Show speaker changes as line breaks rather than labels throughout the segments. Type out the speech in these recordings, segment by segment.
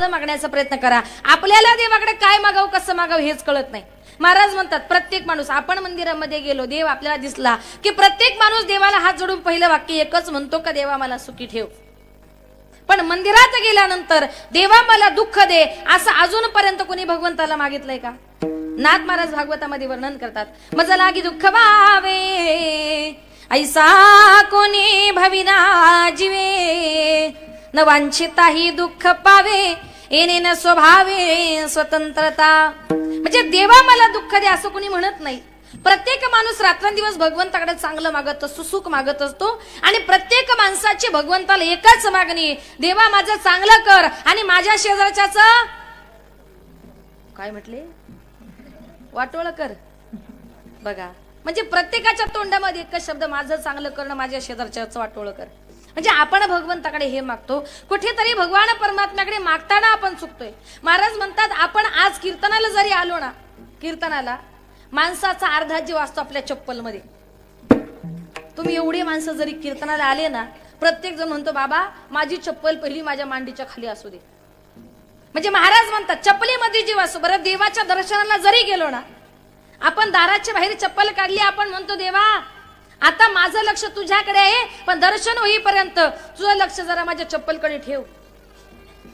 मागण्याचा प्रयत्न करा. आपल्याला देवाकडे काय मागावं कसं मागावं हेच कळत नाही. महाराज म्हणतात प्रत्येक माणूस, आपण मंदिरामध्ये गेलो देव आपल्याला दिसला की प्रत्येक माणूस देवाला हात जोडून पहिलं वाक्य एकच म्हणतो का देवा मला सुखी ठेव. पण मंदिरात गेल्यानंतर देवा मला दुःख दे असं अजूनपर्यंत कोणी भगवंताला मागितलंय का? नाथ महाराज भागवतामध्ये वर्णन करतात, मज लागी दुःख भावे ऐसा कोणी भविना जीवे न वांछिताही दुःख पावे येणे न स्वभावे स्वतंत्रता. म्हणजे देवा मला दुःख दे असं कोणी म्हणत नाही. प्रत्येक माणूस रात्रंदिवस भगवंताकडे चांगलं मागत असतो, सुख मागत असतो. आणि प्रत्येक माणसाची भगवंताला एकच मागणी, देवा माझं चांगलं कर आणि माझ्या शेजारच्याच काय म्हटले वाटोळ कर. बघा, म्हणजे प्रत्येकाच्या तोंडामध्ये एकच शब्द, माझं चांगलं करणं, माझ्या शेजारच्याच वाटोळ कर. म्हणजे आपण भगवंताकडे हे मागतो, कुठेतरी भगवान परमात्म्याकडे मागताना आपण चुकतोय. महाराज म्हणतात आपण आज कीर्तनाला जरी आलो ना, कीर्तनाला माणसाचा अर्धा जीव असतो आपल्या चप्पल मध्ये. तुम्ही एवढे माणसं जरी कीर्तनाला आले ना, प्रत्येक जण म्हणतो बाबा माझी चप्पल पहिली माझ्या मांडीच्या खाली असू दे. म्हणजे महाराज म्हणतात चप्पलीमध्ये जीव असो. बरं, देवाच्या दर्शनाला जरी गेलो ना, आपण दाराच्या बाहेर चप्पल काढली, आपण म्हणतो देवा आता माझं लक्ष तुझ्याकडे आहे, पण दर्शन होईपर्यंत तुझं लक्ष जरा माझ्या चप्पलकडे ठेव.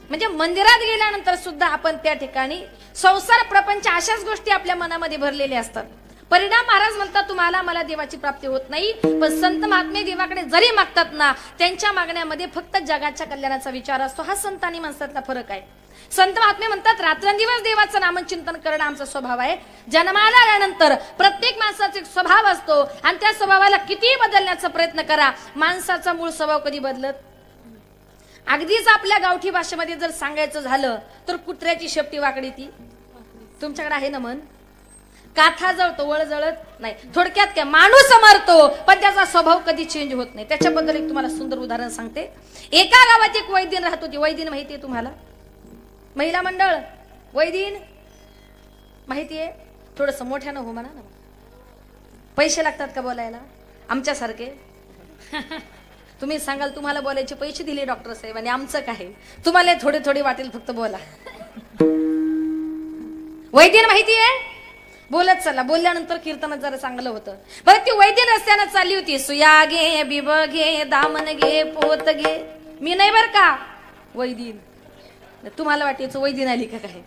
म्हणजे मंदिरात गेल्यानंतर सुद्धा आपण त्या ठिकाणी संसार प्रपंच अशाच गोष्टी आपल्या मनामध्ये भरलेल्या असतात. परिणाम महाराज म्हणतात तुम्हाला मला देवाची प्राप्ती होत नाही. पण संत महात्मे देवाकडे जरी मागतात ना, त्यांच्या मागण्यामध्ये फक्त जगाच्या कल्याणाचा विचार असतो. हा संत आणि माणसातला फरक आहे. संत महात्मे म्हणतात रात्रंदिवस देवाचं नामचिंतन करणं आमचा स्वभाव आहे. जन्माला आल्यानंतर प्रत्येक माणसाचा एक स्वभाव असतो आणि त्या स्वभावाला किती बदलण्याचा प्रयत्न करा, माणसाचा मूळ स्वभाव कधी बदलत. अगदीच आपल्या गावठी भाषेमध्ये जर सांगायचं झालं तर कुत्र्याची शेपटी वाकडी ती तुमच्याकडे आहे ना म्हण, काथा जळतो वळ जळत नाही. थोडक्यात काय, माणूस मरतो पण त्याचा स्वभाव कधी चेंज होत नाही. त्याच्याबद्दल एक तुम्हाला सुंदर उदाहरण सांगते. एका गावात एक वैदिन राहत होती. वैदिन माहितीये तुम्हाला? महिला मंडळ वैदिन माहितीये? थोडस मोठ्यानं हो म्हणा ना. पैसे लागतात का बोलायला आमच्यासारखे? तुम्ही सांगाल तुम्हाला बोलायचे पैसे दिले डॉक्टर साहेब आणि आमचं काय, तुम्हाला थोडे थोडे वाटेल फक्त बोला. वैदिन माहितीये? बोलत चला, बोलल्यानंतर कीर्तनात जरा चांगलं होतं. बरं, ती वैदिन रस्त्यानं चालली होती. सुया घे बिब घे दामन घे पोत घे. मी नाही बर का वैदिन, तुम्हाला वाटायचं वैदिन आली का काय.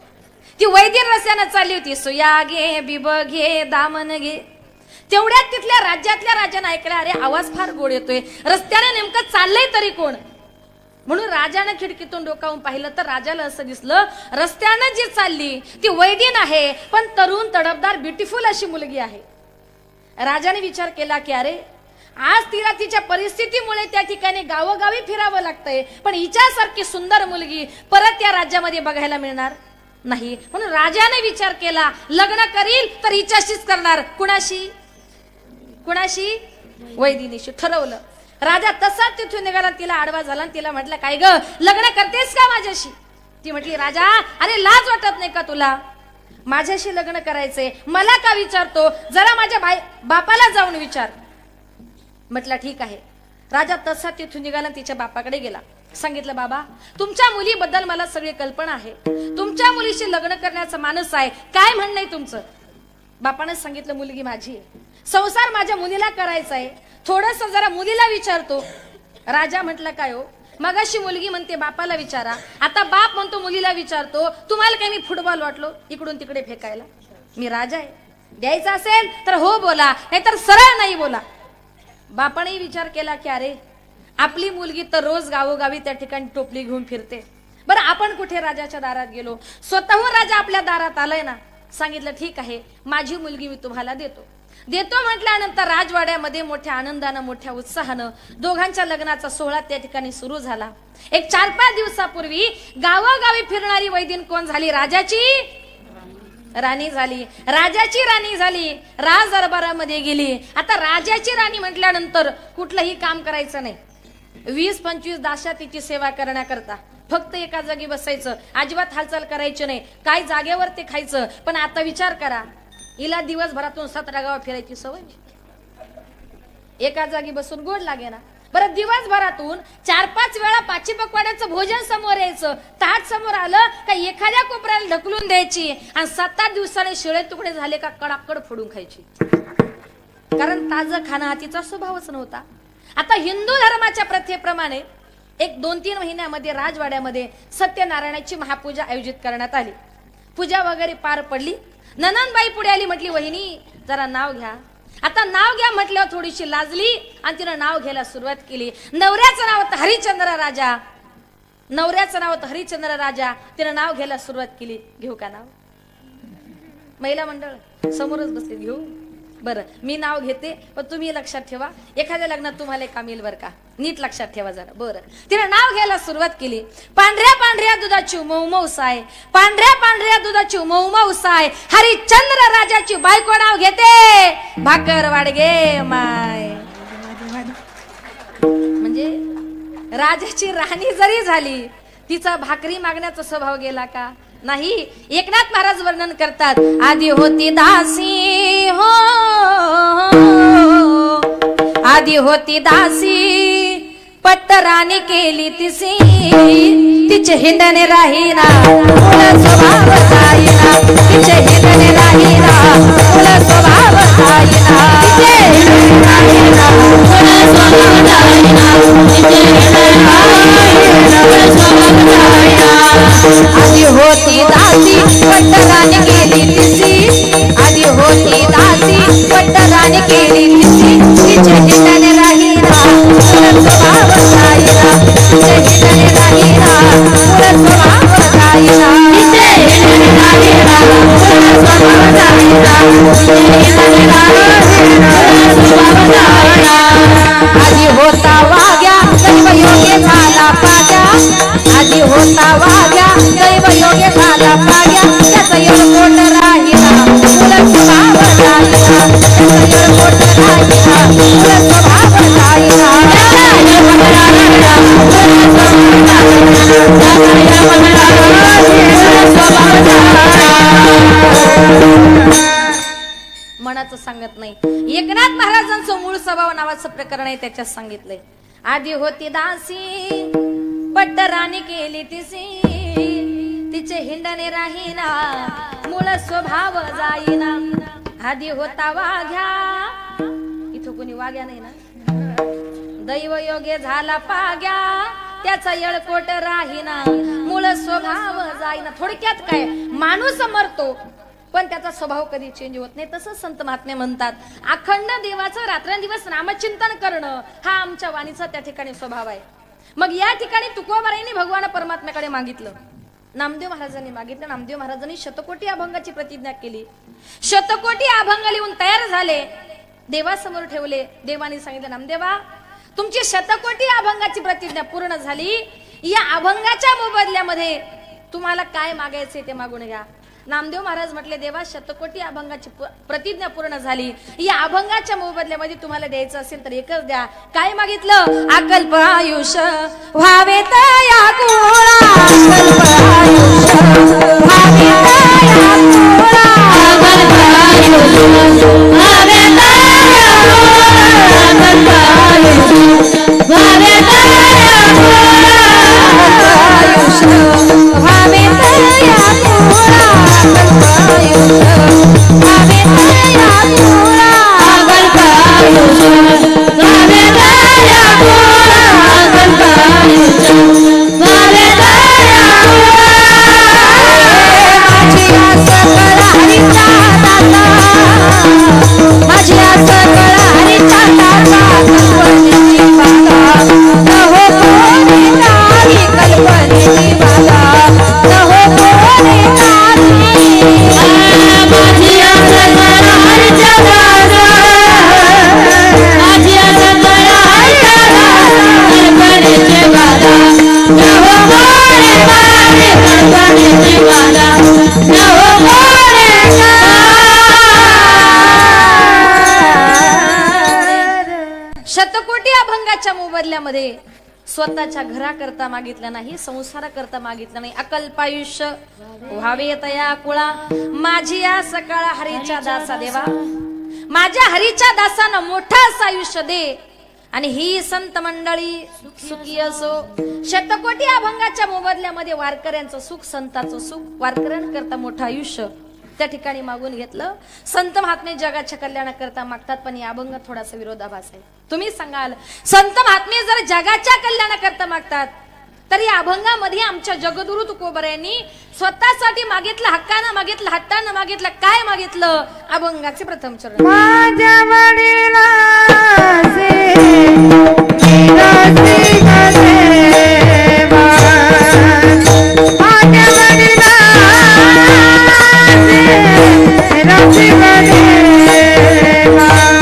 ती वैदिन रस्त्यानं चालली होती. सुया घे बिब घे दामन घे. तेवढ्यात तिथल्या राज्यातल्या राजाने ऐकलं, अरे आवाज फार गोड येतोय, रस्त्याने नेमकं चाललंय तरी कोण. म्हणून राजाने खिडकीतून डोकावून पाहिलं तर राजाला असं दिसलं, रस्त्यानं जी चालली ती वैदिन आहे, पण तरुण तडफदार ब्युटिफुल अशी मुलगी आहे. राजाने विचार केला की अरे आज तिला तिच्या परिस्थितीमुळे त्या ठिकाणी गावोगावी फिरावं लागतंय, पण हिच्यासारखी सुंदर मुलगी परत या राज्यामध्ये बघायला मिळणार नाही. म्हणून राजाने विचार केला लग्न करील तर हिच्याशीच करणार. कुणाशी? कुणाशी? वैदिनीशी ठरवलं. राजा तसाच तिथून निघाला, तिला आडवा झाला आणि तिला म्हटलं काय ग लग्न करतेस का माझ्याशी? ती म्हटली राजा अरे लाज वाटत नाही का तुला, माझ्याशी लग्न करायचंय, मला का विचारतो, जरा माझ्या बापाला जाऊन विचार. म्हटलं ठीक आहे. राजा तसा तिथून निघाला, तिच्या बापाकडे गेला. सांगितलं बाबा तुमच्या मुलीबद्दल मला सगळी कल्पना आहे, तुमच्या मुलीशी लग्न करण्याचा मानस आहे, काय म्हणणं आहे तुमचं? बापाने सांगितलं मुलगी माझी आहे, संसार माझ्या मुलीला करायचा आहे, थोडस जरा मुलीला विचारतो. राजा म्हटलं काय हो, मगाशी मुलगी म्हणते बापाला विचारा, आता बाप म्हणतो मुलीला विचारतो. तुम्हाला काय मी फुटबॉल वाटलो इकडून तिकडे फेकायला? मी राजा आहे, द्यायचा असेल तर हो बोला, नाहीतर सरळ नाही बोला. बापाने विचार केला की अरे आपली मुलगी तर रोज गावोगावी त्या ठिकाणी टोपली घेऊन फिरते, बरं आपण कुठे राजाच्या दारात गेलो, स्वतःहून राजा आपल्या दारात आलाय ना. सांगितलं ठीक आहे, माझी मुलगी मी तुम्हाला देतो. देतो म्हटल्यानंतर राजवाड्यामध्ये मोठ्या आनंदानं मोठ्या उत्साहानं दोघांच्या लग्नाचा सोहळा त्या ठिकाणी सुरू झाला. एक 4-5 दिवसापूर्वी गावोगावी फिरणारी वैदिन कोण झाली? राजाची राणी झाली. राजाची राणी झाली, राज दरबारामध्ये गेली. आता राजाची राणी म्हटल्यानंतर कुठलंही काम करायचं नाही, 20-25 दाशातीची सेवा करण्याकरता फक्त एका जागी बसायचं, अजिबात हालचाल करायची नाही, काय जागेवर ते खायचं. पण आता विचार करा, हिला दिवसभरातून 17 गाव फिरायची सवय, एका जागी बसून गोड लागे ना. परत दिवसभरातून 4-5 वेळा पाची पकवाड्याचं भोजन समोर यायचं, ताट समोर आलं का एखाद्या कोपऱ्याला ढकलून द्यायची आणि 7-8 दिवसाने शिळे तुकडे झाले का कडाकड फोडून खायची, कारण ताजं खाणं हा तिचा स्वभावच नव्हता. आता हिंदू धर्माच्या प्रथेप्रमाणे 1-2-3 महिन्यामध्ये राजवाड्यामध्ये सत्यनारायणाची महापूजा आयोजित करण्यात आली. पूजा वगैरे पार पडली. ननंदबाई पुढे आली, म्हटली वहिनी जरा नाव घ्या. आता नाव घ्या म्हटल्यावर थोडीशी लाजली आणि तिनं नाव घ्यायला सुरुवात केली. नवऱ्याचं नाव होतं हरिश्चंद्र राजा, नवऱ्याचं नाव होतं हरिश्चंद्र राजा. तिनं नाव घ्यायला सुरुवात केली. घेऊ का नाव? महिला मंडळ समोरच बसले. घेऊ? बरं मी नाव घेते, पण तुम्ही लक्षात ठेवा, एखाद्या लग्नात तुम्हाला काम येईल बरं का, नीट लक्षात ठेवा जरा. बरं तिनं नाव घ्यायला सुरुवात केली. पांढऱ्या पांढऱ्या दुधाची मऊ साय, पांढऱ्या पांढऱ्या दुधाची मऊ साय, हरिश्चंद्र राजाची बायको नाव घेते भाकर वाडगे माय. म्हणजे राजाची राणी जरी झाली, तिचा भाकरी मागण्याचा स्वभाव गेला का? नाही. एकनाथ महाराज वर्णन करतात, आधी होती दासी हो, आधी होती दासी पट्टराणी केली तिसी, तिचे हिंडणे राहीना मुळ स्वभाव जाईना, तिचे हिंडणे राहीना मुळ स्वभाव जाईना, तिचे हिंडणे राहीना मुळ स्वभाव जाईना, तिचे हिंडणे राहीना मुळ स्वभाव जाईना. आधी होती दासी पट्टराणी केली तिसी, आधी होती दासी पट्टराणी केली तिसी, तिचे हिंडणे राहीना मुळ स्वभाव जाईना, तिचे हिंडणे राहीना मुळ स्वभाव जाईना, तिचे हिंडणे राहीना मुळ स्वभाव जाईना, तिचे हिंडणे राहीना मुळ स्वभाव जाईना. आधी होता वाग्या दैव योगे झाला पाग्या, आधी होता वाग्या दैव योगे झाला पाग्या, त्याचा येळकोट राहिला मुळ स्वभाव जाईना, त्याचा येळकोट राहिला मुळ स्वभाव जाईना, त्याचा येळकोट राहिला मुळ स्वभाव जाईना, त्याचा येळकोट राहिला मुळ स्वभाव जाईना. मनाचं सांगत नाही. एकनाथ महाराजांचं मूळ स्वभाव नावाचं प्रकरण आहे, त्याच्यात सांगितलंय. आधी होती दासी पट्टराणी केली तिसी, तिचे हिंडणे राहीना मूळ स्वभाव जाईना. आधी होता वाघ्या, इथं कोणी वाघ्या नाही ना, दैव योगे झाला पाग्या, त्याचा येळकोट राहीना मूळ स्वभाव जाईना. थोडक्यात काय, माणूस मरतो पण त्याचा स्वभाव कधी चेंज होत नाही. तसंच संत महात्मे म्हणतात, अखंड देवाचं रात्रंदिवस नामचिंतन करणं हा आमच्या वाणीचा त्या ठिकाणी स्वभाव आहे. मग या ठिकाणी तुकोबारायांनी भगवान परमात्म्याकडे मागितलं, नामदेव महाराजांनी मागितलं. नामदेव महाराजांनी शतकोटी अभंगाची प्रतिज्ञा केली. शतकोटी अभंग लिहून तयार झाले, देवासमोर ठेवले. देवाने सांगितलं, नामदेवा तुमची शतकोटी अभंगाची प्रतिज्ञा पूर्ण झाली, या अभंगाच्या मोबदल्यामध्ये तुम्हाला काय मागायचे ते मागून घ्या. नामदेव महाराज म्हटले, देवा शतकोटी अभंगाची प्रतिज्ञा पूर्ण झाली, या अभंगाच्या मोबदल्यामध्ये तुम्हाला द्यायचं असेल तर एकच द्या. काय मागितलं? अकल्प आयुष्य व्हावे तया कुळा, अकल्प आयुष्य व्हावे तया कुळा, अकल्प आयुष्य व्हावे तया कुळा, अकल्प आयुष्य व्हावे तया कुळा, आयुष्य व्हावे तया कुळा, शतकोटी अभंगाच्या मोबदल्यामध्ये स्वतःच्या घराकरता मागितलं नाही, संसाराकरता मागितलं नाही. अकल्पायुष्य व्हावे तया कुळा, माझी या सकाळ हरीच्या दासा देवा, माझ्या हरीच्या दासानं मोठं असं आयुष्य दे. आणि ही संत मंडळी सुखी असो. शतकोटी अभंगाच्या मोबदल्यामध्ये वारकऱ्यांचं सुख, संतांचं सुख, वारकऱ्यांकरता मोठं आयुष्य त्या ठिकाणी मागून घेतलं. संत महात्मे जगाच्या कल्याणाकरता मागतात, पण या अभंगात थोडासा विरोधाभास आहे. तुम्ही सांगाल संत महात्मे जर जगाच्या कल्याणाकरता मागतात तर या अभंगामध्ये आमच्या जगद्गुरु तुकोबरा यांनी स्वतःसाठी मागितलं, हक्कानं मागितलं, हट्टानं मागितलं. काय मागितलं? अभंगाचे प्रथम चरण.
माझ्या वडिलांचे निरासे देवा, माझ्या वडिलांचे निरासे देवा,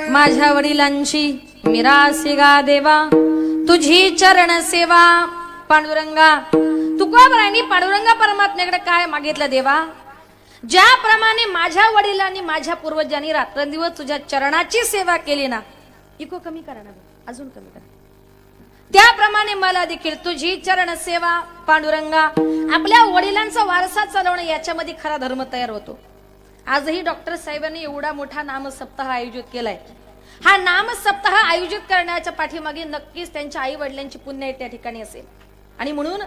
माझ्या वडिलांची मिरासी गा देवा, तुझी चरण सेवा. पांडुरंगा तुकोबरायांनी पांडुरंगा परमात्म्याकडे काय मागितलं? देवा, ज्याप्रमाणे माझ्या वडिलांनी, माझ्या पूर्वजांनी रात्रंदिवस तुझ्या चरणाची सेवा केली ना, इको कमी करा ना, अजून कमी करा, त्याप्रमाणे मला देखील तुझी चरण सेवा. पांडुरंगा, आपल्या वडिलांचा वारसा चालवणं याच्यामध्ये खरा धर्म तयार होतो. आजही डॉक्टर साहेबांनी एवढा मोठा नाम सप्ताह आयोजित केलाय. हा नाम सप्ताह आयोजित करण्याच्या पाठीमागे नक्कीच त्यांच्या आई वडिलांची पुण्य त्या ठिकाणी असेल. आणि म्हणून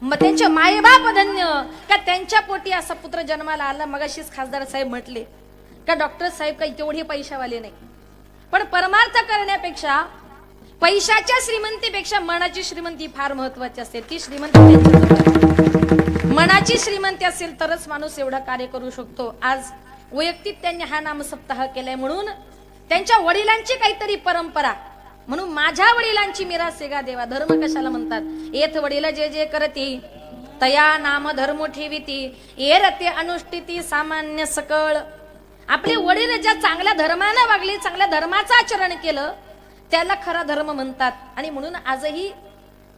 त्यांचे मायबाप धन्य का त्यांच्या पोटी असा पुत्र जन्माला आला. मगाशीच खासदार साहेब म्हटले का डॉक्टर साहेब काही तेवढे पैशावाले नाही, पण परमार्थ करण्यापेक्षा, पैशाच्या श्रीमंतीपेक्षा मनाची श्रीमंती फार महत्वाची असते. ती श्रीमंती, मनाची श्रीमंती असेल तरच माणूस एवढा कार्य करू शकतो. आज वैयक्तिक त्यांनी हा नाम सप्ताह केलाय, म्हणून त्यांच्या वडिलांची काहीतरी परंपरा, म्हणून माझ्या वडिलांची मिरास गा देवा. धर्म कशाला म्हणतात? येथ वडील जे जे करती तया नाम धर्म ठेविती, येरते अनुष्ठिती सामान्य सकळ. आपले वडील ज्या चांगल्या धर्मानं वागले, चांगल्या धर्माचं आचरण केलं, त्याला खरा धर्म म्हणतात. आणि म्हणून आजही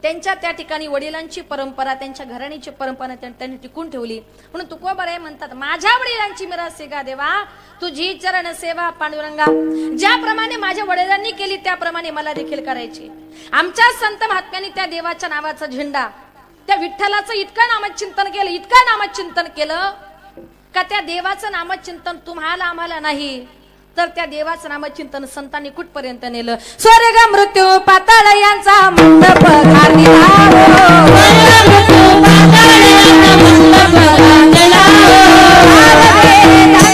त्यांच्या त्या ठिकाणी वडिलांची परंपरा, त्यांच्या घराणीची परंपरा त्यांनी टिकून ठेवली. म्हणून तुकोबराय म्हणतात, माझ्या वडिलांची मिरास गा देवा, तुझी चरण सेवा. पांडुरंगा, ज्याप्रमाणे माझ्या वडिलांनी केली त्याप्रमाणे मला देखील करायची. आमच्या संत महात्म्यांनी त्या देवाच्या नावाचा झेंडा, त्या विठ्ठलाचं इतकं नामचिंतन केलं, इतकं नामचिंतन केलं का त्या देवाचं नामचिंतन तुम्हाला आम्हाला नाही, तर त्या देवाचं नामचिंतन संतांनी कुठपर्यंत नेलं. स्वर्ग मृत्यू पाताळ यांचा मंडप घातला,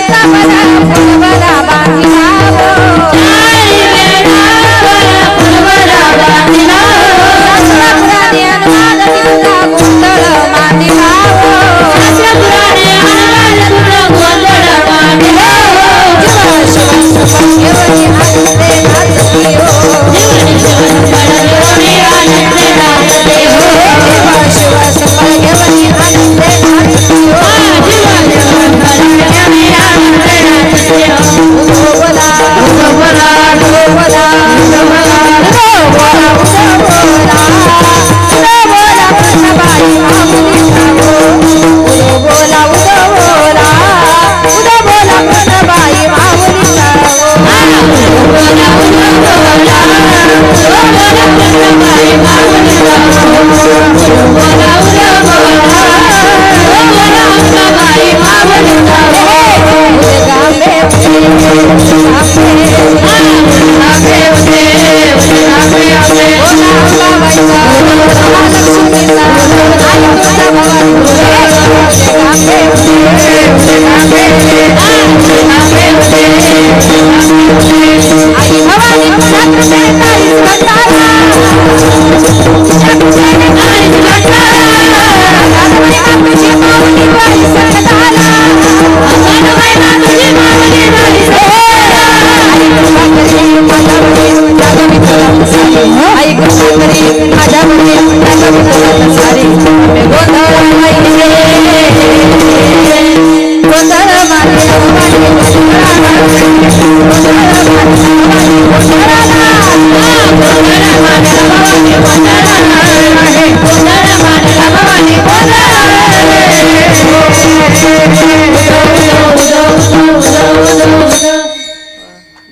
मंडप घातला,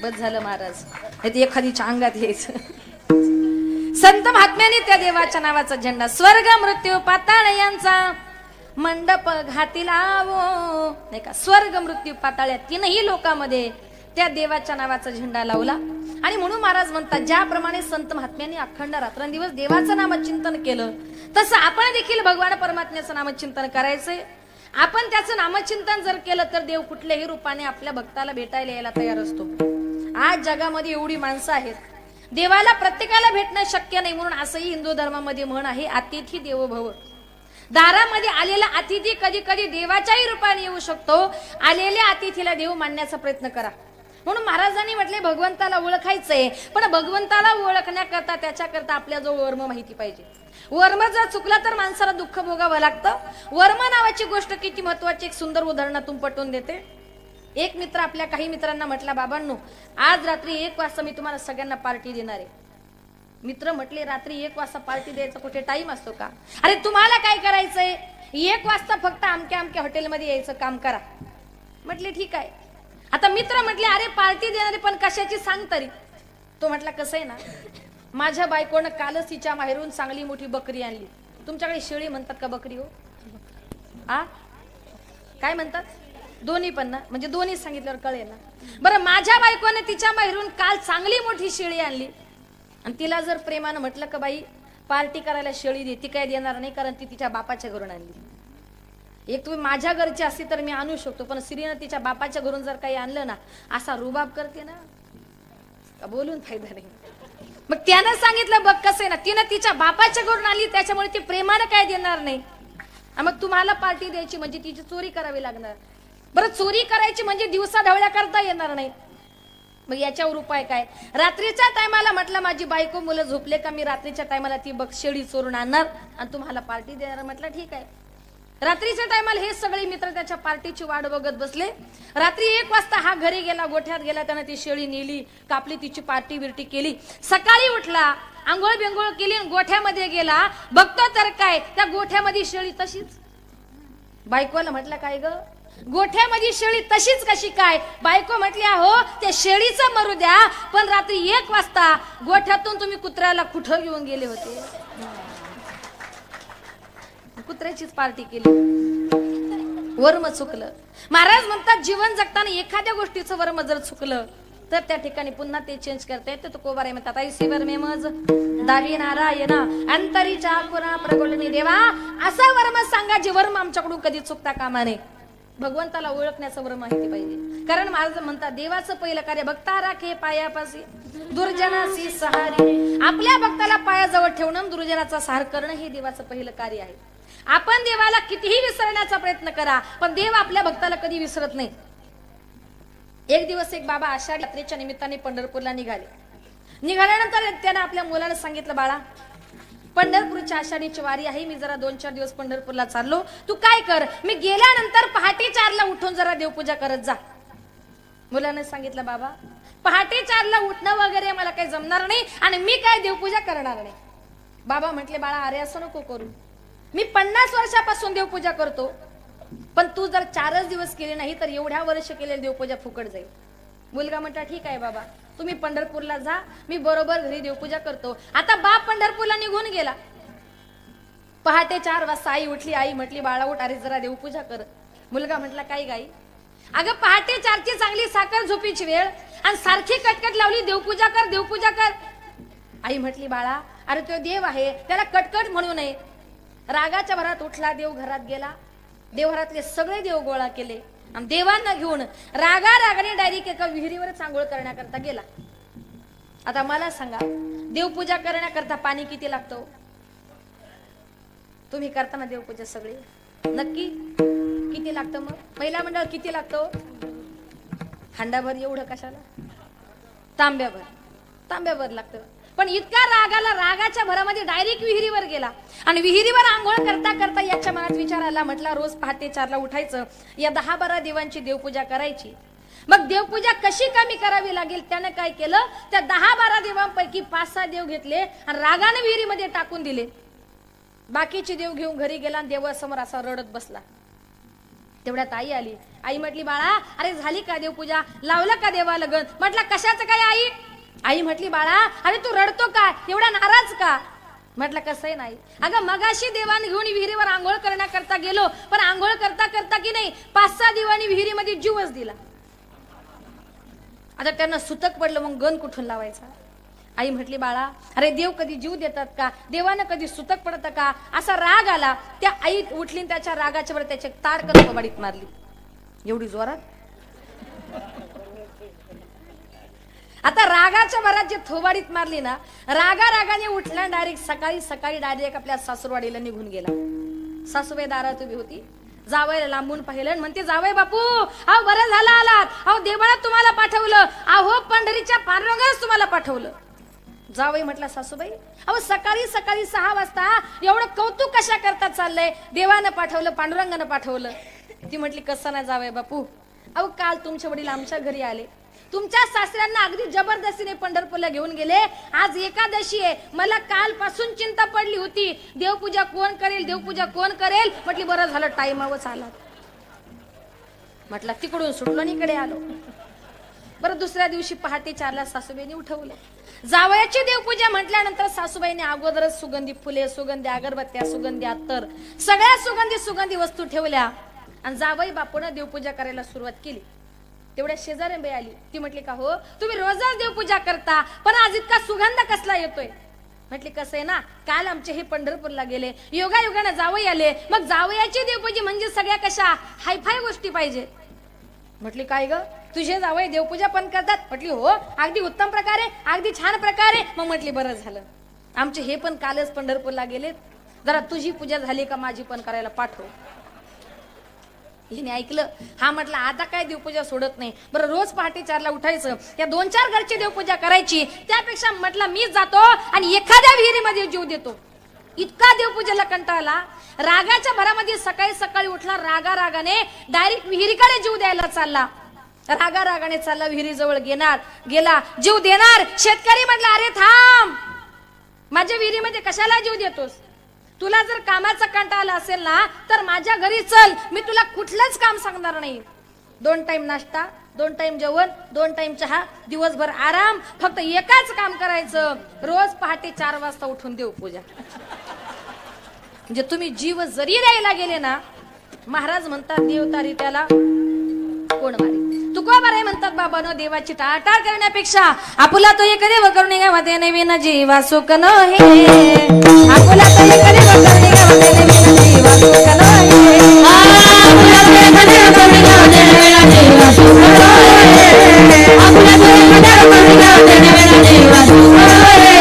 बस झालं महाराज, ते एखादीच्या अंगात यायचं. संत महात्म्याने त्या देवाच्या नावाचा झेंडा स्वर्ग मृत्यू पाताळ यांचा मंडप घाती लावो, नाही का, स्वर्ग मृत्यू पाताळ या तीनही लोकांमध्ये त्या देवाच्या नावाचा झेंडा लावला. आणि म्हणून महाराज म्हणतात, ज्याप्रमाणे संत महात्म्यांनी अखंड रात्रंदिवस देवाचं नामचिंतन केलं, तसं आपण देखील भगवान परमात्म्याचं नामचिंतन करायचंय. आपण त्याचं नामचिंतन जर केलं तर देव कुठल्याही रूपाने आपल्या भक्ताला भेटायला यायला तयार असतो. आज जगामध्ये एवढी माणसं आहेत, देवाला प्रत्येकाला भेटणं शक्य नाही. म्हणून असंही हिंदू धर्मामध्ये म्हण आहे, अतिथी देवो भव. दारामध्ये आलेला अतिथी कधी कधी देवाच्याही रूपाने येऊ शकतो. आलेल्या अतिथीला देव मानण्याचा प्रयत्न करा. म्हणून महाराजांनी म्हटले, भगवंताला ओळखायचंय, पण भगवंताला ओळखण्याकरता त्याच्याकरता आपल्याजवळ वर्म माहिती पाहिजे. वर्म जर चुकला तर माणसाला दुःख भोगावं लागतं. वर्म नावाची गोष्ट किती महत्वाची, एक सुंदर उदाहरणातून पटवून देते. एक मित्र आपल्या काही मित्रांना म्हटला, बाबांनो आज रात्री 1 वाजता मी तुम्हाला सगळ्यांना पार्टी देणार आहे. मित्र म्हटले, रात्री 1 वाजता पार्टी द्यायचा कुठे टाइम असतो का? अरे तुम्हाला काय करायचंय, 1 वाजता फक्त अमक्या अमक्या हॉटेलमध्ये यायचं काम करा. म्हटले ठीक आहे. आता मित्र म्हटले, अरे पार्टी देणारे पण कशाची सांग तरी. तो म्हटला, कसं आहे ना, माझ्या बायकोनं कालच तिच्या माहेरून चांगली मोठी बकरी आणली. तुमच्याकडे शेळी म्हणतात का बकरी हो? आ काय म्हणतात? दोन्ही पण ना, म्हणजे दोन्ही सांगितल्यावर कळेल ना. बरं, माझ्या बायकोने तिच्या माहेरून काल चांगली मोठी शेळी आणली आणि तिला जर प्रेमानं म्हटलं का बाई पार्टी करायला शेळी दे, ती काय देणार नाही, कारण ती तिच्या बापाच्या घरून आणली. एक तुम्ही माझ्या घरची असती तर मी आणू शकतो, पण स्त्रीनं तिच्या बापाच्या घरून जर काही आणलं ना, असा रुबाब करते ना, का बोलून फायदा नाही. मग त्यानं सांगितलं, बघ कसं आहे ना, तिनं तिच्या बापाच्या घरून आली, त्याच्यामुळे ती प्रेमानं काय देणार नाही. मग तुम्हाला पार्टी द्यायची म्हणजे तिची चोरी करावी लागणार. बरं, चोरी करायची म्हणजे दिवसा ढवळ्या करता येणार नाही. मग याच्यावर उपाय काय? रात्रीच्या टायमाला म्हटलं, माझी बायको मुलं झोपले का मी रात्रीच्या टायमाला ती बघ शेळी चोरून आणणार आणि तुम्हाला पार्टी देणार. म्हटलं ठीक आहे. रात्रीच्या टायमाला हे सगळे मित्र त्याच्या पार्टीची वाट बघत बसले. रात्री 1 वाजता हा घरी गेला, गोठ्यात गेला, त्यानं ती शेळी नेली, कापली, तिची पार्टी बिर्टी केली. सकाळी उठला, आंघोळ बिंघोळ केली, गोठ्यामध्ये गेला, बघतो तर काय, त्या गोठ्यामध्ये शेळी तशीच. बायकोला म्हटलं, काय ग, गोठ्यामध्ये शेळी तशीच कशी काय? बायको म्हटली, अहो त्या शेळीचं मरू द्या, पण रात्री 1 वाजता गोठ्यातून तुम्ही कुत्र्याला कुठं घेऊन गेले होते? कुत्र्याचीच पार्टी केली. वर्म चुकलं. महाराज म्हणतात, जीवन जगताना एखाद्या गोष्टीचं वर्म जर चुकलं तर त्या ठिकाणी पुन्हा ते चेंज करता येते. तो कोबारे म्हणतात, ऐसीवर मेमज दावी नारायणा अंतरीच्या पुरा प्रगोलनी देवा. असा वर्म सांगा जे वर्म आमच्याकडून कधी चुकता कामा नये. भगवंताला ओळखण्याचं वर्म माहिती पाहिजे. कारण महाराज म्हणतात, देवाचं पहिलं कार्य भक्ता राखे पायापासी दुर्जनासी सहारी. आपल्या भक्ताला पायाजवळ ठेवणं, दुर्जनाचा सहार करणं हे देवाचं पहिलं कार्य आहे. आपण देवाला कितीही विसरण्याचा प्रयत्न करा, पण देव आपल्या भक्ताला कधी विसरत नाही. एक दिवस एक बाबा आषाढी यात्रेच्या निमित्ताने पंढरपूरला निघाले. निघाल्यानंतर त्यानं आपल्या मुलाला सांगितलं, बाळा पंढरपूरच्या आषाढीची वारी आहे, मी जरा 2-4 दिवस पंढरपूरला चाललो, तू काय कर, मी गेल्यानंतर पहाटे 4ला उठून जरा देवपूजा करत जा. मुलाने सांगितलं, बाबा पहाटे 4ला उठणं वगैरे मला काही जमणार नाही आणि मी काय देवपूजा करणार नाही. बाबा म्हटले, बाळा अरे असं नको करू, मी 50 वर्षापासून देवपूजा करतो, पण तू जर 4च दिवस केले नाही तर एवढ्या वर्ष केलेली देवपूजा फुकट जाईल. मुलगा म्हटला, ठीक आहे बाबा, तुम्ही पंढरपूरला जा, मी बरोबर घरी देवपूजा करतो. आता बाप पंढरपूरला निघून गेला. पहाटे 4 वाजता आई उठली. आई म्हटली बाळा उठ, अरे जरा देवपूजा कर. मुलगा म्हटला काय गाई? अगं पहाटे 4ची चांगली साखर झोपीची वेळ आणि सारखी कटकट लावली, देवपूजा कर देवपूजा कर. आई म्हटली बाळा अरे तो देव आहे, त्याला कटकट म्हणू नये. रागाच्या भरात उठला, देव घरात गेला. देवघरातले सगळे देव गोळा केले आणि देवांना घेऊन रागाने डायरेक्ट एका विहिरीवरच आंघोळ करण्याकरता गेला. आता मला सांगा, देवपूजा करण्याकरता पाणी किती लागतं? तुम्ही करताना देवपूजा सगळी नक्की किती लागतं? मग महिला मंडळ किती लागतं? हांडाभर. एवढं कशाला? तांब्याभर लागतं. पण इतका रागाला, रागाच्या भरामध्ये डायरेक्ट विहिरीवर गेला आणि विहिरीवर आंघोळ करता करता याच्या मनात विचार आला. म्हटला रोज पहाटे 4ला उठायचं, या 10-12 देवांची देवपूजा करायची. मग देवपूजा कशी कमी करावी लागेल? त्यानं काय केलं, त्या 10-12 देवांपैकी 5-6 देव घेतले आणि रागाने विहिरीमध्ये टाकून दिले. बाकीचे देव घेऊन घरी गेला आणि देवासमोर असा रडत बसला. तेवढ्यात आई आली. आई म्हटली बाळा अरे झाली का देवपूजा? लावलं का देवा लगन? म्हटलं कशाचं काय आई? आई म्हटली बाळा अरे तू रडतो का? एवढा नाराज का? म्हटलं कसंही नाही. अगं मगाशी देवान घेऊन विहिरीवर आंघोळ करण्याकरता गेलो, पण आंघोळ करता करता की नाही 5-6 देवांनी विहिरीमध्ये जीवच दिला. आता त्यांना सुतक पडलं, मग गण कुठून लावायचा? आई म्हटली बाळा अरे देव कधी जीव देतात का? देवानं कधी सुतक पडतं का? असा राग आला. त्या आई उठली, त्याच्या रागाच्या वर त्याचे ताडकन कबाडीत मारली. एवढी जोरात. आता रागाच्या भरात जे थोबाडीत मारली ना, रागाने उठला, डायरेक्ट सकाळी डायरेक्ट आपल्या सासूरवाडीला निघून गेला. सासूबाई दारात उभी होती. जावयाला लांबून पाहिलं, म्हणते जावई बापू अहो बरं झालं आलात, अहो देवाला तुम्हाला पाठवलं, अहो पंढरीच्या पांडुरंगाच तुम्हाला पाठवलं. जावई म्हटला सासूबाई अहो सकाळी 6 वाजता एवढं कौतुक कशा करता चाललंय? देवानं पाठवलं, पांडुरंगानं पाठवलं. ती म्हटली कसं नाही जावई बापू, अहो काल तुमचे वडील आमच्या घरी आले, तुमच्या सासऱ्यांना अगदी जबरदस्तीने पंढरपूरला घेऊन गेले. आज एकादशी आहे, मला कालपासून चिंता पडली होती, देवपूजा कोण करेल. म्हटली बरं झालं टाइमावरच आला. म्हटलं तिकडून सुटलो आणि इकडे आलो. बरं दुसऱ्या दिवशी पहाटे 4ला सासूबाईंनी उठवलं. जावयाची देवपूजा म्हटल्यानंतर सासूबाईने अगोदरच सुगंधी फुले, सुगंधी अगरबत्त्या, सुगंधी अत्तर, सगळ्या सुगंधी वस्तू ठेवल्या आणि जावई बापूने देवपूजा करायला सुरुवात केली. तेवढ्या शेजारी बाई आली. ती म्हटली का हो तुम्ही रोजच देवपूजा करता, पण आज इतका सुगंध कसला येतोय? म्हटली कसं आहे ना, काल आमचे हे पंढरपूरला गेले, योगायोगाने जावई आले, मग जावयाची देवपूजा म्हणजे सगळ्या कशा हायफाय गोष्टी पाहिजे. म्हटली काय ग तुझे जावई देवपूजा पण करतात? म्हटली हो अगदी उत्तम प्रकारे, अगदी छान प्रकारे. मग म्हटली बरं झालं, आमचे हे पण कालच पंढरपूरला गेलेत, जरा तुझी पूजा झाली का माझी पण करायला पाठव. हिने ऐकलं. हा म्हटलं आता काय देवपूजा सोडत नाही. बरं रोज पहाटे 4ला उठायचं, या 2-4 घरची देवपूजा करायची, त्यापेक्षा म्हटलं मी जातो आणि एखाद्या विहिरीमध्ये जीव देतो. इतका देवपूजेला कंटाळला, रागाच्या भरामध्ये सकाळी उठला, रागाने डायरेक्ट विहिरीकडे जीव द्यायला चालला. रागाने चालला, विहिरीजवळ गेला, जीव देणार. शेतकरी म्हटला अरे थांब, माझ्या विहिरीमध्ये कशाला जीव देतोस? तुला जर कामाचा कंटाळा असेल ना तर माझ्या घरी चल, मी तुला कुठलंच काम सांगणार नाही. 2 टाइम नाश्ता, 2 टाइम जेवण, 2 टाइम चहा, दिवसभर आराम, फक्त एकच काम करायचं, रोज पहाटे 4 वाजता उठून देवपूजा. म्हणजे तुम्ही जीव जरी द्यायला गेले ना, महाराज म्हणतात देवतारी त्याला कोण मारी. तुकोबाराय म्हणतात बाबानो देवाची टाळटाळ करण्यापेक्षा आपुला तो एक देव करून गावाते नवीन जीवा सुख नहे. आपुला तो एक देव करून गावाते नवीन जीवा सुख नहे. आपुला तो एक देव करून गावाते नवीन जीवा सुख नहे. आपुला तो एक देव करून गावाते नवीन जीवा सुख नहे.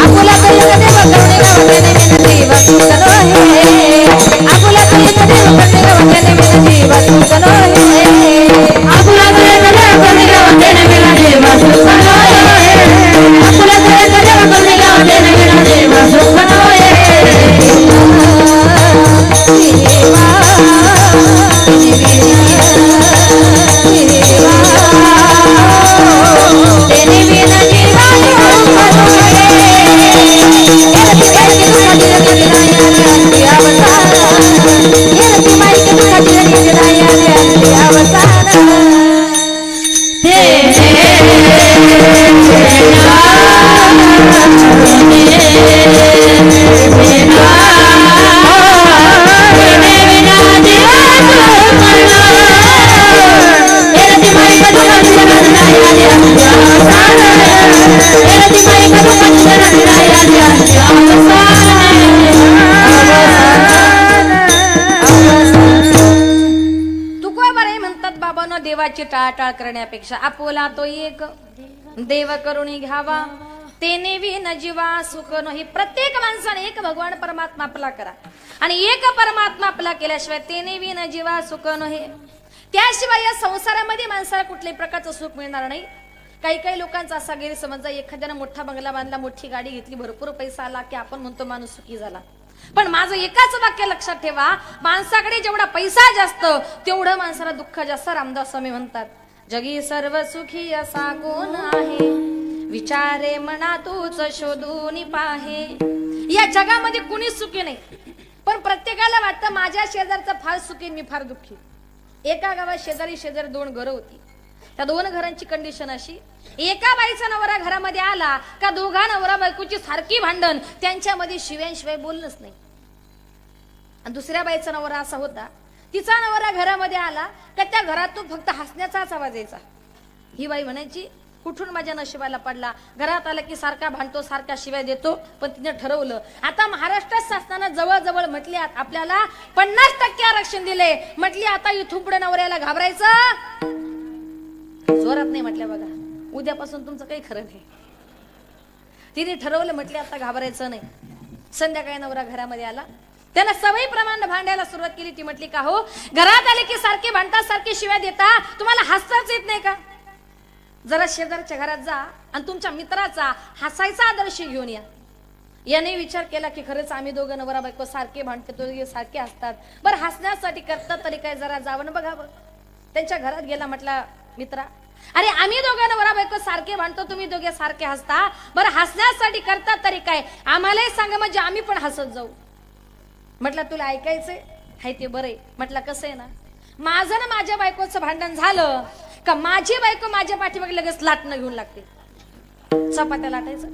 आपुला तो एक देव करून गावाते नवीन जीवा सुख नहे. आपुला तो एक देव करून गावाते नवीन जीवा सुख नहे. आपुला तो एक देव करून गावाते नवीन जीवा सुख नहे. आपुला तो एक देव करून गावाते नवीन जीवा सुख नहे. देवाची टाळटाळ करण्यापेक्षा आपुला तो एक देव करुणी घ्यावा तेने विन जीवा सुख नाही. प्रत्येक माणसाने एक भगवान परमात्मा आपला करा आणि एक परमात्मा आपला केल्याशिवाय तेने विन जीवा सुख नाही. त्याशिवाय या संसारामध्ये माणसाला कुठल्याही प्रकारचं सुख मिळणार नाही. काही काही लोकांचा असा गैरसमज आहे, एखाद्यानं मोठा बंगला बांधला, मोठी गाडी घेतली, भरपूर पैसा आला की आपण म्हणतो माणूस सुखी झाला. पण माझं एकाच वाक्य लक्षात ठेवा, माणसाकडे जेवढा पैसा जास्त तेवढं माणसाला दुःख जास्त. रामदास स्वामी म्हणतात, जगी सर्व सुखी असा कोण आहे, विचारे मना तूच शोधून पाहे. या जगामध्ये कुणी सुखी नाही, पण प्रत्येकाला वाटतं माझ्या शेजारचं फार सुखी, मी फार दुःखी. एका गावात शेजारी शेजारी 2 घरं होती. त्या 2 घरांची कंडिशन अशी, एका बाईचा नवरा घरामध्ये आला का दोघा नवरा बायकोची सारखी भांडण, त्यांच्यामध्ये शिव्यांशिवाय बोलणंच नाही. आणि दुसऱ्या बाईचा नवरा असा होता, तिचा नवरा घरामध्ये आला का त्या घरातून फक्त हसण्याचाच आवाज यायचा. ही बाई म्हणायची, कुठून माझ्या नशिबाला पडला, घरात आला की सारखा भांडतो, सारखा शिवाय देतो. पण तिने ठरवलं, आता महाराष्ट्र शासनानं जवळजवळ म्हटली आपल्याला 50% आरक्षण दिले, म्हटली आता इथून पुढे नवऱ्याला घाबरायचं जोरात नाही. म्हटल्या बघा, उद्यापासून तुमचं काही खरं नाही. तिने ठरवलं, म्हटले आता घाबरायचं नाही. संध्याकाळी नवरा घरामध्ये आला, त्याला सवयीप्रमाणे भांडायला सुरुवात केली. ती म्हटली, का हो घरात आले की सारखे भांडता, सारखे शिव्या देता, तुम्हाला हसताच येत नाही का? जरा शेजारच्या घरात जा आणि तुमच्या मित्राचा हसायचा आदर्श घेऊन या. याने विचार केला की खरंच आम्ही दोघं नवरा बायको सारखे भांडतो, दोघे सारखे असतात, बरं हसण्यासाठी करतात तरी काय, जरा जावं बघावं. त्यांच्या घरात गेला, म्हटला, मित्रा अरे आम्ही दोघं नवरा बायको सारखे भांडतो, तुम्ही दोघे सारखे हसता, बरं हसण्यासाठी करतात तरी काय, आम्हालाही सांगा म्हणजे आम्ही पण हसत जाऊ. म्हटलं तुला ऐकायचंय हाय ते बरंय. म्हटलं कसं आहे ना, माझं ना माझ्या बायकोचं भांडण झालं का माझी बायको माझ्या पाठीमागे लगेच लाटणं घेऊन लागते, चपात्या लाटायचं.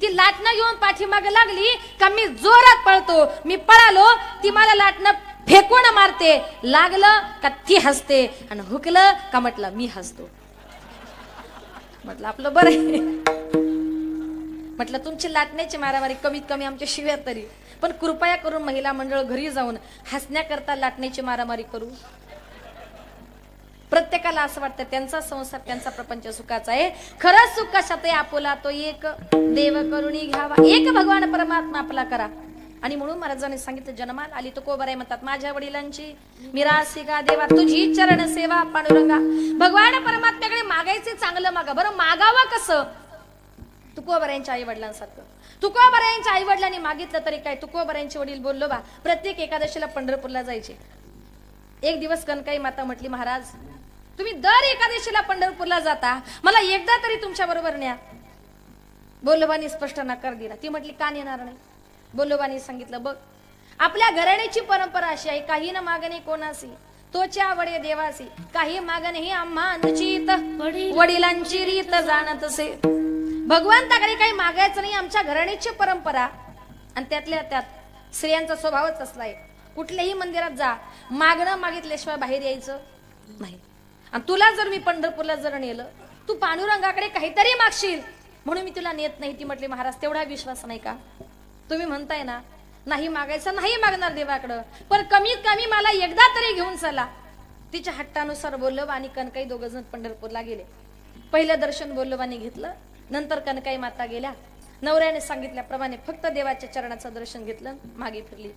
ती लाटणं घेऊन पाठीमागे लागली का मी जोरात पळतो, मी पळालो ती मला लाटणं फेकून मारते, लागलं का ती हसते आणि हुकलं का म्हटलं मी हसतो. म्हटलं आपलं बरं आहे. म्हटलं तुमची लाटण्याची मारामारी कमीत कमी आमच्या शिव्या तरी, पण कृपया करून महिला मंडळ घरी जाऊन हसण्याकरता लाटण्याची मारामारी करू. प्रत्येकाला असं वाटतं त्यांचा संसार त्यांचा प्रपंच सुखाचा आहे. खरंच सुख कशात आहे, आपुला तो एक देव करुणी घ्यावा, एक भगवान परमात्मा आपला करा. आणि म्हणून महाराजांनी सांगितलं, जन्माला आली तो कोबराय म्हणतात, माझ्या वडिलांची मिरासी का देवा, तुझी चरण सेवा पांडुरंगा. भगवान परमात्म्याकडे मागायचे चांगलं मागा. बरं मागावं कसं? तुकोबरायांच्या आई वडिलांसारखं. तुकोबरायांच्या आई वडिलांनी मागितलं तरी काय, तुकोबरायांचे वडील बोललो बा प्रत्येक एकादशीला पंढरपूरला जायचे. एक दिवस कनकाई माता म्हटली, महाराज तुम्ही दर एकादशीला पंढरपूरला जाता, मला एकदा तरी तुमच्या बरोबर न्या. बोल्लोबानी स्पष्ट नकार दिला. ती म्हटली का नेणार नाही? बोल्लोबानी सांगितलं, बघ आपल्या घराण्याची परंपरा अशी आहे, काही न मागणे कोणासी तोच्या वडे देवासी, काही मागणे ही आम्हा अनुचित, वडिलांची रीत जाणत असे. भगवंताकडे काही मागायचं नाही, आमच्या घराण्याची परंपरा. आणि त्यातल्या त्यात स्त्रियांचा स्वभावच असलाय, कुठल्याही मंदिरात जा, मागणं मागितल्याशिवाय बाहेर यायचं नाही. आणि तुला जर मी पंढरपूरला जर नेलं, तू पांडुरंगाकडे काहीतरी मागशील म्हणून मी तुला नेत नाही. ती म्हटली, महाराज तेवढा विश्वास नाही का? तुम्ही म्हणताय ना नाही मागायचं, नाही मागणार देवाकडं, पण कमीत कमी मला एकदा तरी घेऊन चला. तिच्या हट्टानुसार बोल्लोबा आणि कनकाई दोघं जण पंढरपूरला गेले. पहिलं दर्शन बोल्लोबाने घेतलं, नंतर कनकाई माता गेल्या. नवऱ्याने सांगितल्याप्रमाणे फक्त देवाच्या चरणाचं दर्शन घेतलं, मागे फिरली.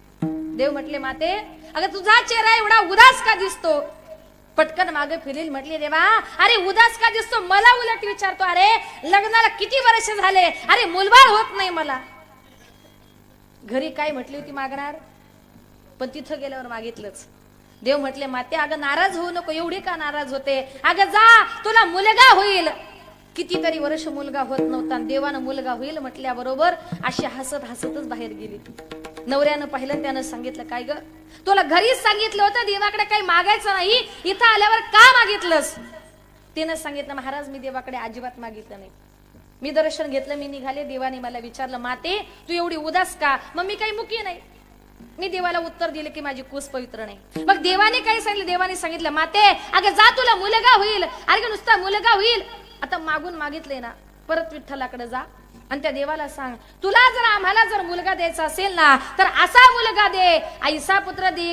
देव म्हटले, माते अगं तुझा चेहरा एवढा उदास का दिसतो? पटकन मागे फिरली. म्हटली, देवा अरे उदास का दिसतो? मला उलट विचारतो, अरे लग्नाला किती वर्ष झाले, अरे मुलबाळ होत नाही मला. घरी काय म्हटली होती मागणार, पण तिथं गेल्यावर मागितलंच. देव म्हटले, माते अगं नाराज होऊ नको, एवढी का नाराज होते? अगं जा, तुला मुलगा होईल. कितीतरी वर्ष मुलगा होत नव्हता, देवानं मुलगा होईल म्हटल्याबरोबर अशी हसत हसतच बाहेर गेली. नवऱ्यानं पाहिलं, त्यानं सांगितलं, काय ग तुला घरीच सांगितलं होतं देवाकडे काही मागायचं नाही, इथं आल्यावर का मागितलंस? तिनं सांगितलं, महाराज मी देवाकडे अजिबात मागितलं नाही, मी दर्शन घेतलं, मी निघाले. देवाने मला विचारलं, माते तू एवढी उदास का? मग मी काही मुकी नाही. मी देवाला उत्तर दिले की माझी कुस पवित्र नाही. मग देवाने काय सांगितलं? देवाने सांगितलं, माते अगं जा, तुला मुलगा होईल. अरे नुसता मुलगा होईल, आता मागून मागितले ना, परत विठ्ठलाकडे जा आणि त्या देवाला सांग, तुला जर आम्हाला जर मुलगा द्यायचा असेल ना, तर असा मुलगा दे, ऐसा पुत्र दे,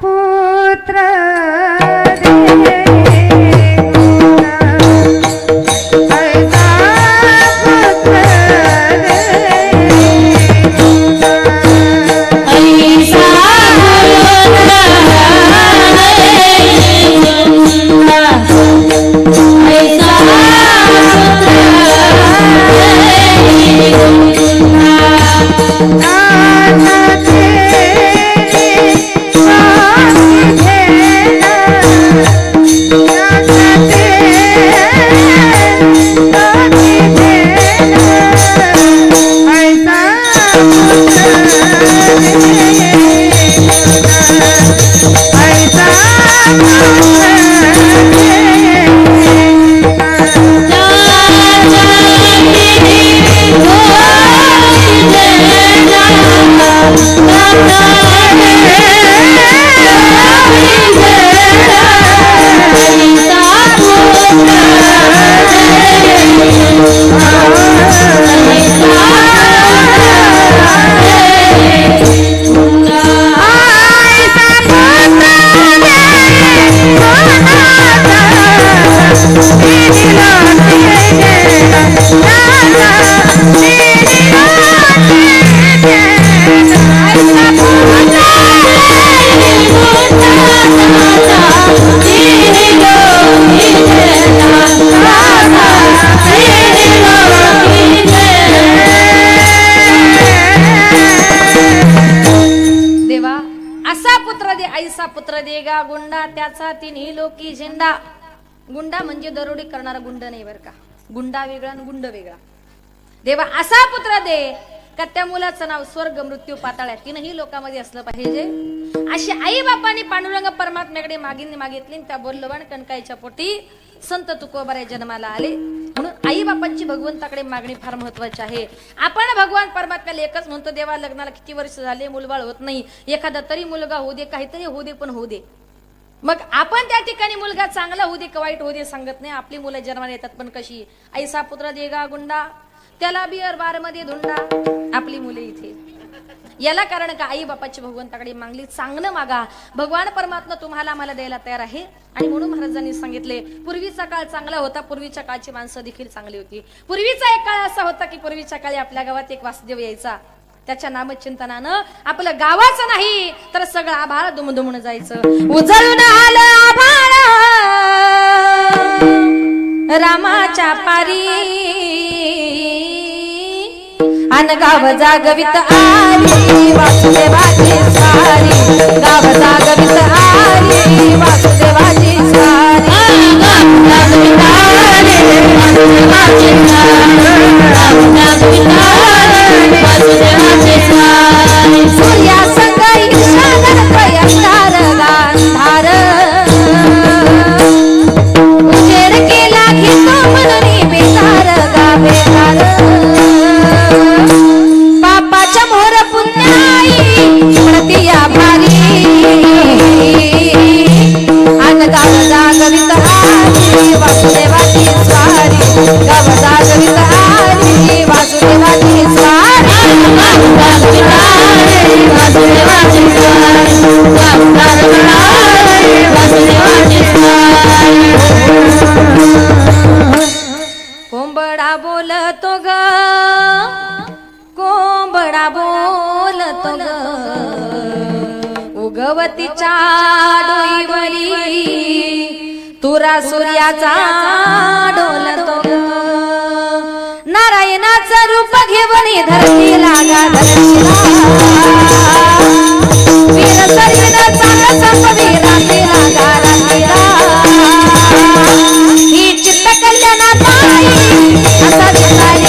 पुत्र दे
ऐसा पुत्र देगा गुंडा त्याचा तिन्ही लोकी झेंडा. गुंडा म्हणजे दरोडी करणारा गुंड नाही बर का, गुंडा वेगळा आणि गुंड वेगळा. देवा असा पुत्र दे का त्या मुलाचं नाव स्वर्ग मृत्यू पाताळ तीनही लोकांमध्ये असलं पाहिजे. अशी आई बापाने पांडुरंग परमात्म्याकडे मागितली. त्या बोलवान कणकाईच्या पोटी संत तुकोबाराय जन्माला आले. म्हणून आई बापांची भगवंताकडे मागणी फार महत्वाची आहे. आपण भगवान परमात्म्याला एकच म्हणतो, देवा लग्नाला किती वर्ष झाले मुलबाळ होत नाही, एखादा तरी मुलगा होऊ दे, काहीतरी होऊ दे, पण होऊ दे. मग आपण त्या ठिकाणी मुलगा चांगला होऊ दे का वाईट होऊ दे सांगत नाही. आपली मुलं जन्माला येतात पण कशी, ऐसा पुत्र देगा गुंडा त्याला बिअर बार मध्ये धुंडा. आपली मुले इथे याला कारण का आई बापाची भगवंताकडे मागली. चांगलं मागा, भगवान परमात्मा तुम्हाला आम्हाला द्यायला तयार आहे. आणि म्हणून महाराजांनी सांगितले पूर्वीचा काळ चांगला होता, पूर्वीच्या काळची माणसं देखील चांगली होती. पूर्वीचा एक काळ असा होता की पूर्वीच्या काळी आपल्या गावात एक वासुदेव यायचा. त्याच्या नामचिंतनानं आपलं गावाचं नाही तर सगळं आभाळ दुमदुमून जायचं. उजळून आलं आभाळ रामाच्या पारी अन गाव जागवित आली वासुदेवाची स्वारी. गाव जागवित आली वासुदेवाची स्वारी. सूर्या संगाई शागर प्रयंकार गांधार उजेड केला घेतो म्हणून बेकार गा बेकार. पापाच्या मोर पुण्याई प्रतिया भारी अन गाव जागवित आली वासुदेवाची स्वारी. गाव जागवित आली वासुदेवाची स्वारी. कोंबडा बोलतो ग कोंबडा बोलतो ग उगवतीच्या डोईवरी तुरा सूर्याचा डोलतो ग. नारायणाचं रूप घेऊन धरतीला गा धरतीला वीर सर्वीन चांग संपवी रात्रीला गा रात्रीला. ही चित्त कल्याणा ताई असा दिसाई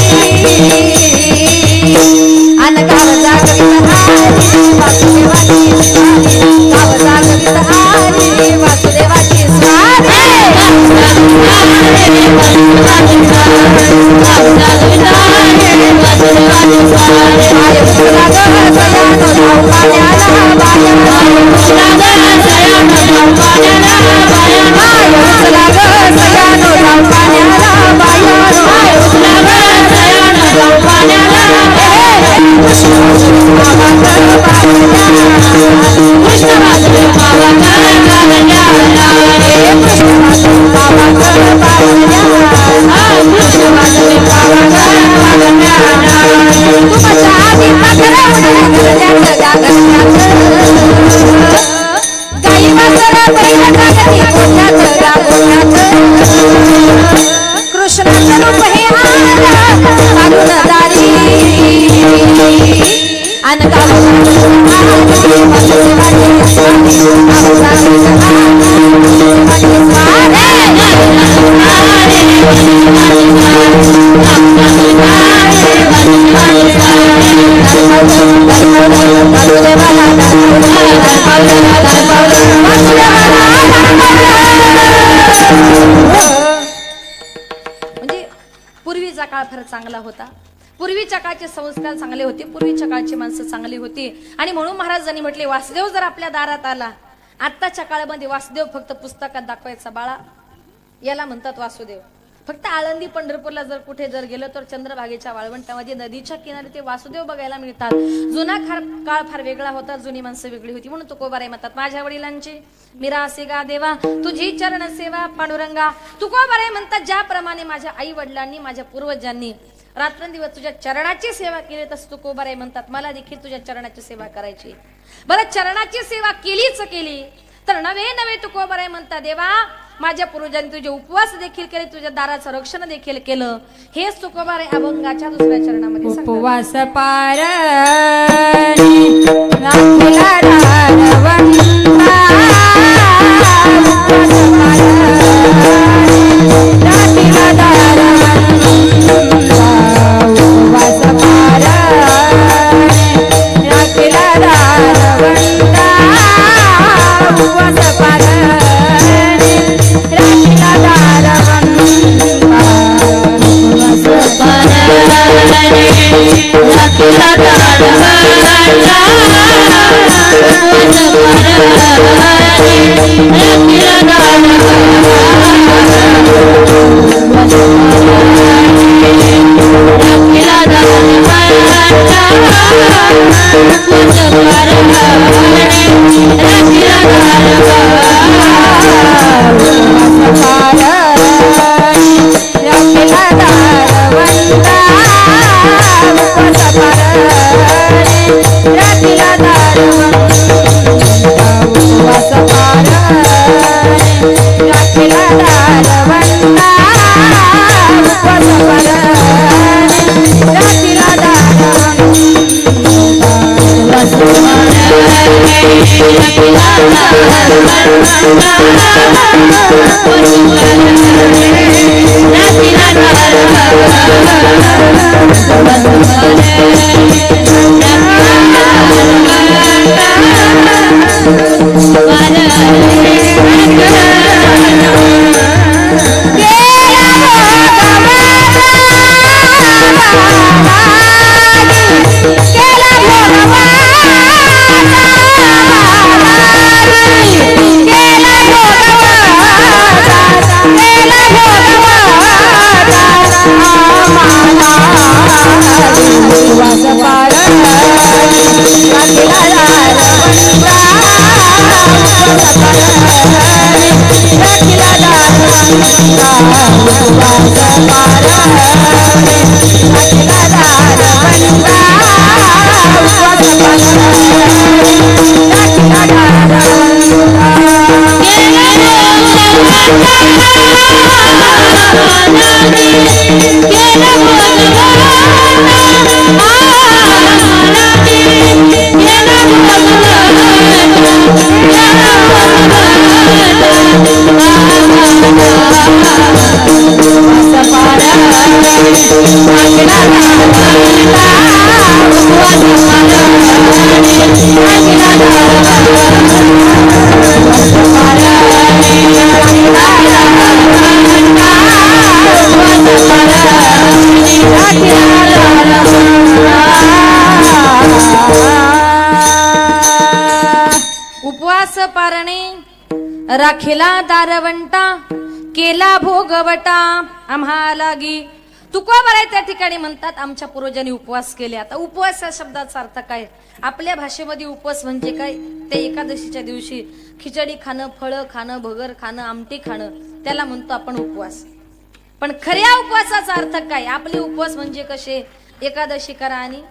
अन गाव जागवित आली वासुदेवाची स्वारी. गाव जागवित आली वासुदेवाची स्वारी. कृष्णाचं रूप हे आला दारी अन गाव म्हणजे पूर्वीचा काळ फार चांगला होता. पूर्वीच्या काळचे संस्कार चांगले होते, पूर्वीच्या काळची माणसं चांगली होती. आणि म्हणून महाराजांनी म्हटले वासुदेव जर आपल्या दारात आला, आत्ताच्या काळामध्ये वासुदेव फक्त पुस्तकात दाखवायचा बाळा याला म्हणतात वासुदेव. फक्त आळंदी पंढरपूरला जर कुठे जर गेलं तर चंद्रभागेच्या वाळवंटामध्ये नदीच्या किनारी ते वासुदेव बघायला मिळतात. जुना काळ फार वेगळा होता, जुनी माणसं वेगळी होती. म्हणून तुकोबाराय म्हणतात माझ्या वडिलांची मिरासी गा देवा तुझी चरण सेवा पांडुरंगा. तुकोबाराय म्हणतात ज्याप्रमाणे माझ्या आई वडिलांनी माझ्या पूर्वजांनी रात्रंदिवस तुझ्या चरणाची सेवा केली तसं तुकोबाराय म्हणतात मला देखील तुझ्या चरणाची सेवा करायची. बरं चरणाची सेवा केलीच केली तर नवे नवे तुकोबाराय म्हणतात देवा माझ्या पूर्वजांनी तुझे उपवास देखील केले, तुझ्या दाराचं रक्षण देखील केलं. हेच तुकोबाराय अभंगाच्या दुसऱ्या चरणामध्ये सांगतात.
उपवास पार राखला
उपवास पारणे राखिला दारवंटा केला भोगवटा आम्हा लागी. तुकोबाराय त्या ठिकाणी म्हणतात आमच्या पूर्वजांनी उपवास केले. आता उपवास या शब्दाचा अर्थ काय? आपल्या भाषेमध्ये उपवास म्हणजे काय? ते एकादशीच्या दिवशी खिचडी खाणं, फळं खाणं, भगर खाणं, आमटी खाणं, त्याला म्हणतो आपण उपवास. पण खऱ्या उपवासाचा अर्थ काय? आपले उपवास म्हणजे कसे? एकादशी करा आणि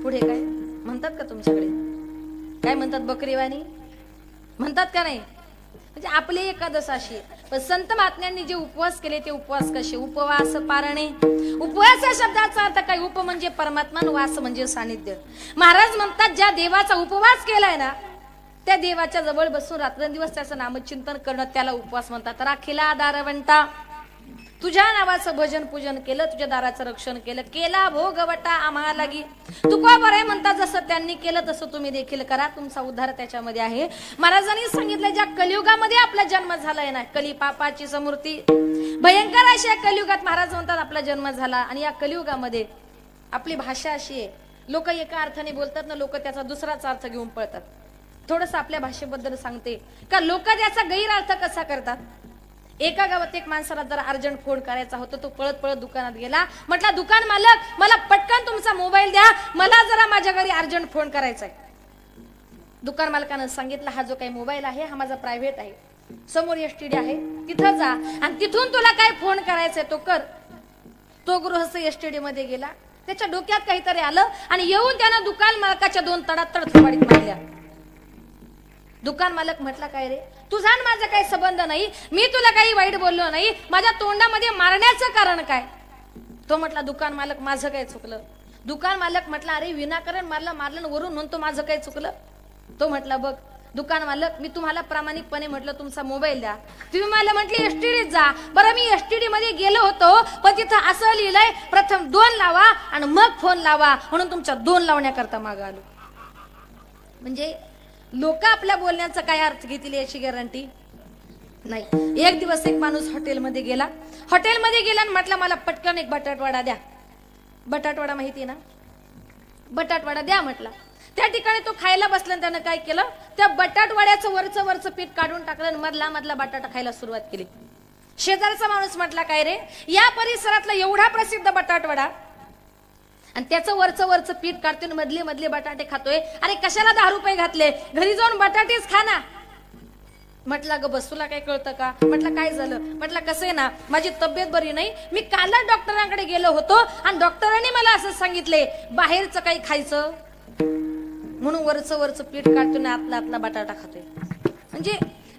पुढे काय म्हणतात का तुमच्याकडे? काय म्हणतात? बकरीवाणी म्हणतात का नाही? म्हणजे आपली एकादश अशी. पण संत महात्म्यांनी जे उपवास केले ते उपवास कसे? उपवास पारणे. उपवास या शब्दाचा अर्थ काय? उप म्हणजे परमात्मा, वास म्हणजे सानिध्य. महाराज म्हणतात ज्या देवाचा उपवास केलाय ना त्या देवाच्या जवळ बसून रात्रंदिवस त्याचं नामचिंतन करणं त्याला उपवास म्हणतात. राखिला दारवंटा, तुझ्या नावाचं भजन पूजन केलं, तुझ्या दाराचं रक्षण केलं, केला भोगवटा आम्हा लागी. तुकोबाराय म्हणतात जसं त्यांनी केलं तसं तुम्ही देखील करा, तुमचा उद्धार त्याच्यामध्ये आहे. महाराजांनी सांगितलं ज्या कलियुगामध्ये आपला जन्म झालाय ना, कली पापाची समूर्ती भयंकर अशी या कलियुगात महाराज म्हणतात आपला जन्म झाला. आणि या कलियुगामध्ये आपली भाषा अशी आहे, लोक एका अर्थाने बोलतात ना, लोक त्याचा दुसराच अर्थ घेऊन पळतात. थोडस आपल्या भाषेबद्दल सांगते का लोक त्याचा गैरअर्थ कसा करतात. एका गावात एक माणसाला जरा अर्जंट फोन करायचा होता, तो पळत पळत दुकानात गेला. म्हटला दुकान मालक मला पटकन तुमचा मोबाईल द्या, मला जरा माझ्या घरी अर्जंट फोन करायचा आहे. दुकान मालकानं सांगितलं हा जो काही मोबाईल आहे हा माझा प्रायव्हेट आहे, समोर एसटीडी आहे तिथं जा आणि तिथून तुला काय फोन करायचंय तो कर. तो गृहस्थ एसटीडी मध्ये गेला, त्याच्या डोक्यात काहीतरी आलं आणि येऊन त्यानं दुकान मालकाच्या 2 तडातड थोबाडीत मारल्या. दुकान मालक म्हटला काय रे, तुझा आणि माझा काही संबंध नाही, मी तुला काही वाईट बोललो नाही, माझ्या तोंडामध्ये मारण्याचं कारण काय? तो म्हटला दुकान मालक माझं काय चुकलं? दुकान मालक म्हटला अरे विनाकारण मारलं वरून म्हणतो माझं काय चुकलं? तो म्हटला बघ दुकान मालक मी तुम्हाला प्रामाणिकपणे म्हटलं तुमचा मोबाईल द्या, तुम्ही मला म्हटले एसटीडीत जा. बरं मी एसटीडी मध्ये गेलो होतो पण तिथं असं लिहिलंय प्रथम 2 लावा आणि मग फोन लावा, म्हणून तुमच्या 2 लावण्याकरता मागं आलो. म्हणजे लोक आपल्या बोलण्याचा काय अर्थ घेतील याची गॅरंटी नाही. एक दिवस एक माणूस हॉटेलमध्ये गेला आणि म्हटलं मला पटकन एक बटाटवडा द्या. बटाटवडा माहिती ना, बटाटवडा द्या म्हटला. त्या ठिकाणी तो खायला बसला आणि त्यानं काय केलं, त्या बटाटवड्याचं वरचं पीठ काढून टाकलं आणि मधला बटाटा खायला सुरुवात केली. शेजारचा माणूस म्हटला, काय रे, या परिसरातला एवढा प्रसिद्ध बटाटवडा आणि त्याचं वरचं पीठ काढतोय, मधले बटाटे खातोय, अरे कशाला 10 रुपये घातले, घरी जाऊन बटाटेच खा ना. म्हटलं, ग बस, तुला काय कळतं का? म्हटलं, काय झालं? म्हटलं, कसं आहे ना, माझी तब्येत बरी नाही, मी कालच डॉक्टरांकडे गेलो होतो आणि डॉक्टरांनी मला असं सांगितले, बाहेरचं काही खायचं म्हणून वरचं पीठ काढतो ना आतला बटाटा खातोय. म्हणजे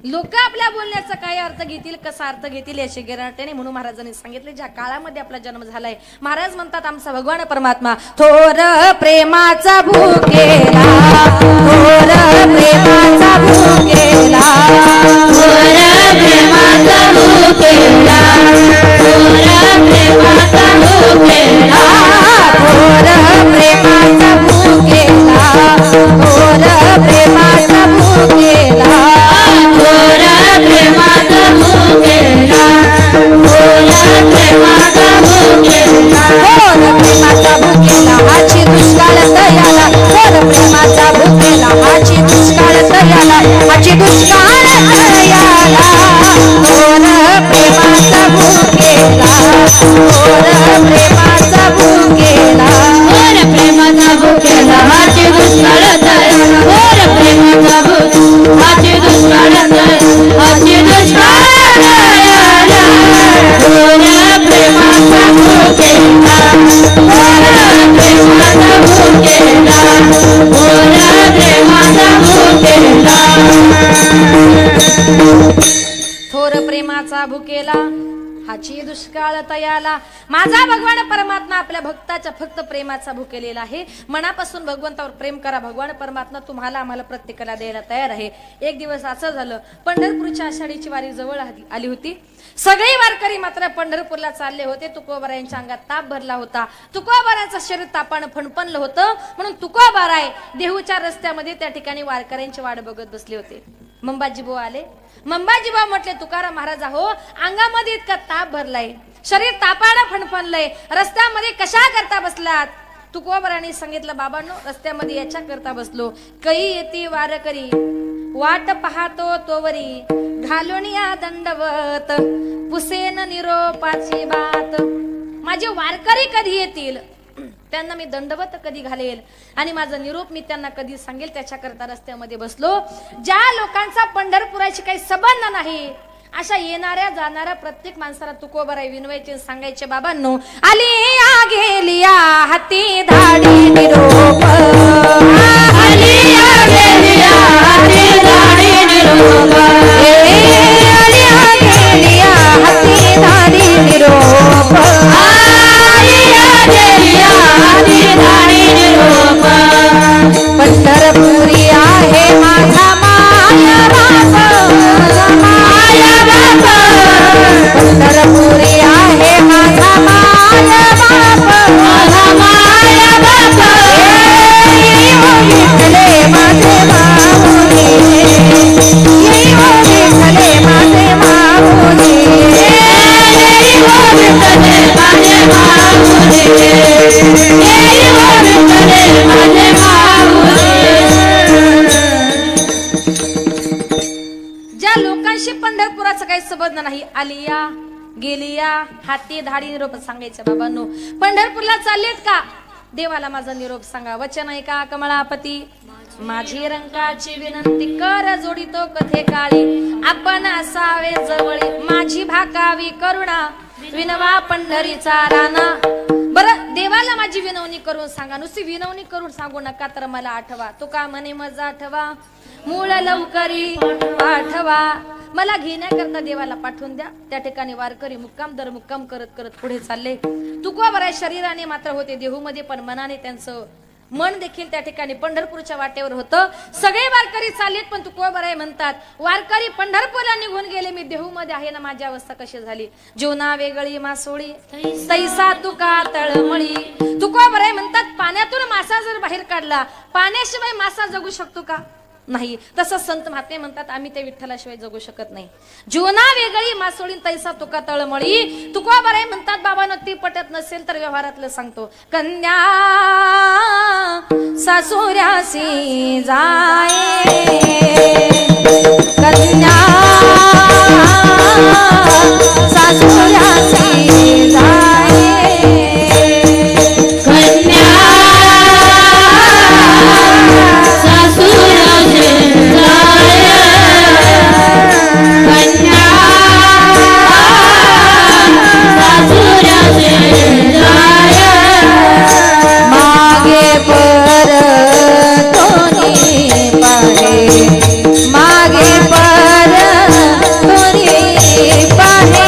लोक आपल्या बोलण्याचा काय अर्थ घेतील, कसा अर्थ घेतील याची गॅरंटी नाही. म्हणून महाराजांनी सांगितले, ज्या काळामध्ये आपला जन्म झालाय, महाराज म्हणतात, आमचा भगवान परमात्मा थोर प्रेमाचा भूकेला, थोर प्रेमाचा भूकेला, थोर प्रेमाचा भूकेला, थोर प्रेमाचा भूकेला, थोर प्रेमाचा भूकेला, थोर प्रेमाचा भूकेला, थोर प्रेमाचा भूकेला, थोर प्रेमाचा भूकेला, थोर प्रेमाचा भूकेला हाची दुष्काळ तयाला, थोर प्रेमाचा भूकेला हाची दुष्काळ तयाला, हाची दुष्काळ तयाला, थोर प्रेमाचा भूकेला, थोर प्रेमाचा भूकेला, थोर प्रेमाचा भूकेला हाची दुष्काळ तयाला, थोर प्रेमाचा भूकेला हाची दुष्काळ तयाला, हाची दुष्काळ तयाला, थोर प्रेमाचा भूकेला, थोर प्रेमाचा भूकेला, थोर प्रेमाचा भूकेला, थोर प्रेमाचा भूकेला हाची दुष्काळ तयाला. माझा भगवान परमात्मा आपल्या भक्ताच्या फक्त प्रेमाचा भूकेलेला आहे. मनापासून भगवंतावर प्रेम करा. भगवान परमात्मा तुम्हाला आम्हाला प्रत्येकाला द्यायला तयार आहे. एक दिवस असं झालं, पंढरपूरच्या आषाढीची वारी जवळ आली होती. सगळे वारकरी मात्र पंढरपूरला चालले होते. तुकोबारायांच्या अंगात ताप भरला होता. तुकोबारायांचं शरीर तापानं फणफणलं होतं. म्हणून तुकोबाराय देहूच्या रस्त्यामध्ये त्या ठिकाणी वारकऱ्यांची वाट बघत बसले होते. मंबाजीबो आले. मंबाजीबा म्हटले, तुकाराम महाराज, हो, अंगामध्ये इतका ताप भरलाय, शरीर तापानं फणफणलंय, रस्त्यामध्ये कशा करता बसलात? तुकोबारांनी सांगितलं, बाबांनो, रस्त्यामध्ये याच्या करता बसलो, कै येती वारकरी वाट पाहतो तोवरी, घालून या दंडवत पुसेन निरोपाची बात. माझे वारकरी कधी येतील, त्यांना मी दंडवत कधी घालेल आणि माझा निरोप मी त्यांना कधी सांगेल, त्याच्याकरता रस्त्यामध्ये बसलो. ज्या लोकांचा पंढरपुराची काही संबंध नाही, अशा येणाऱ्या जाणाऱ्या प्रत्येक माणसाला तुकोबाराय विनवायचे, सांगायचे, बाबांनो, आलिया गेलिया हाती धाडी निरोप, आलिया गेलिया हाती धाडी निरोप, आलिया गेलिया हाती धाडी निरोप, आलिया गेलिया हाती धाडी निरोप, पंढरपुरी आहे माझा माया बाप, माया बाप, पंढरपुरी आहे माझा माया बाप, माझा माया बाप, येई हो विठ्ठले माझे माऊली, येई हो विठ्ठले माझे माऊली, येई हो विठ्ठले माझे माऊली, येई हो विठ्ठले माझे माऊली. ज्या लोकांशी पंढरपुराचा काही संबंध नाही, आलिया गेलिया हाती धाडी निरोप सांगायचं, बाबांनो, पंढरपूरला चाललेत का? देवाला माझा निरोप सांगा. वचन आहे का कमळापती, माझी रंकाची विनंती कर जोडितो कथे काळी, आपण असावे जवळी, माझी भाकावी करुणा विनवा पंढरीचा राणा. बरं, देवाला माझी विनवणी करून सांगा. नुसती विनवणी करून सांगू नका, तर मला आठवा. तो का म्हणे, मजा आठवा मूळ लवकरी पाठवा. मला घेण्याकरता देवाला पाठवून द्या. त्या ठिकाणी वारकरी मुक्काम दर मुक्काम करत करत पुढे चालले. तुकोबाराय शरीराने मात्र होते देहूमध्ये, पण मनाने त्यांचं मन देखील त्या ठिकाणी पंढरपूरच्या वाटेवर होतं. सगळे वारकरी चाललेत, पण तुकोबाराय म्हणतात, वारकरी पंढरपूरला निघून गेले, मी देहूमध्ये आहे ना, माझी अवस्था कशी झाली. जीवना वेगळी मासोळी तैसा तुका तळमळी. तुकोबाराय म्हणतात, पाण्यातून मासा जर बाहेर काढला, पाण्याशिवाय मासा जगू शकतो का? नाही. तसं संत महात्मे म्हणतात आम्ही त्या विठ्ठलाशिवाय जगू शकत नाही. जीवना वेगळी मासोळीन तैसा तुका तळमळी. तुका बरे म्हणतात बाबांनो ती पटत नसेल तर व्यवहारातलं सांगतो. कन्या सासुऱ्यासी जाये, कन्या सासुऱ्यासी जाये,
कन्या सासुराचे जाय, कन्या सासुराचे जाय,
मागे परतोनी पाहे, मागे परतोनी पाहे,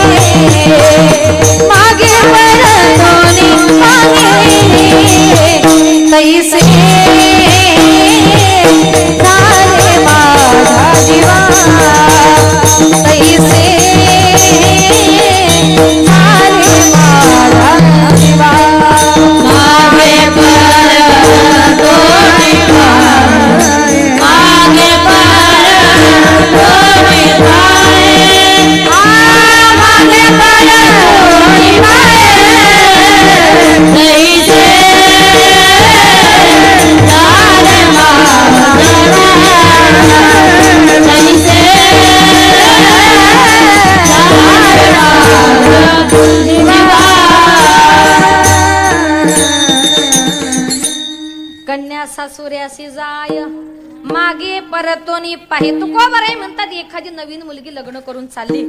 मागे परतोनी पाहे, तैसे झाले माझा जीवा, तैसे झाले माझा जीवा.
मागे परतोनी पाहे, मागे परतोनी पाहे, मागे परतोनी पाहे, तैसे झाले माझा तैसे झाले माझा जीवा.
कन्या सासुऱ्यासी जाय, मागे परतोनी पाहे. तुको बरे म्हणतात एखादी नवीन मुलगी लग्न करून चालली,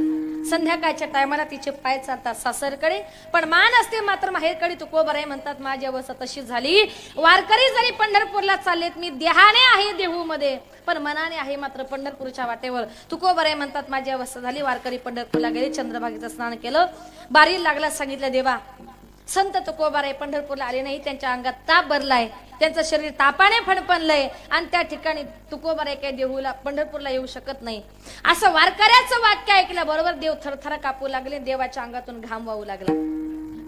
संध्याकाळच्या टायमाला तिचे पाय चालतात सासरकडे, पण मान असते मात्र माहेरकडे. तुको बरे म्हणतात माझी अवस्था तशी झाली. वारकरी जरी पंढरपूरला चाललेत, मी देहाने आहे देहू मध्ये पण मनाने आहे मात्र पंढरपूरच्या वाटेवर. तुको बरे म्हणतात माझी अवस्था झाली. वारकरी पंढरपूरला गेले, चंद्रभागेचं स्नान केलं, बारी लागला, सांगितलं देवा संत तुकोबाराय पंढरपूरला आले नाही, त्यांच्या अंगात ताप भरलाय, त्यांचं शरीर तापाने फणफणलंय आणि त्या ठिकाणी तुकोबाराय काय देहूला पंढरपूरला येऊ शकत नाही. असं वारकऱ्याचं वाक्य ऐकलं बरोबर देव थरथर कापू लागले, देवाच्या अंगातून घाम वाहू लागला.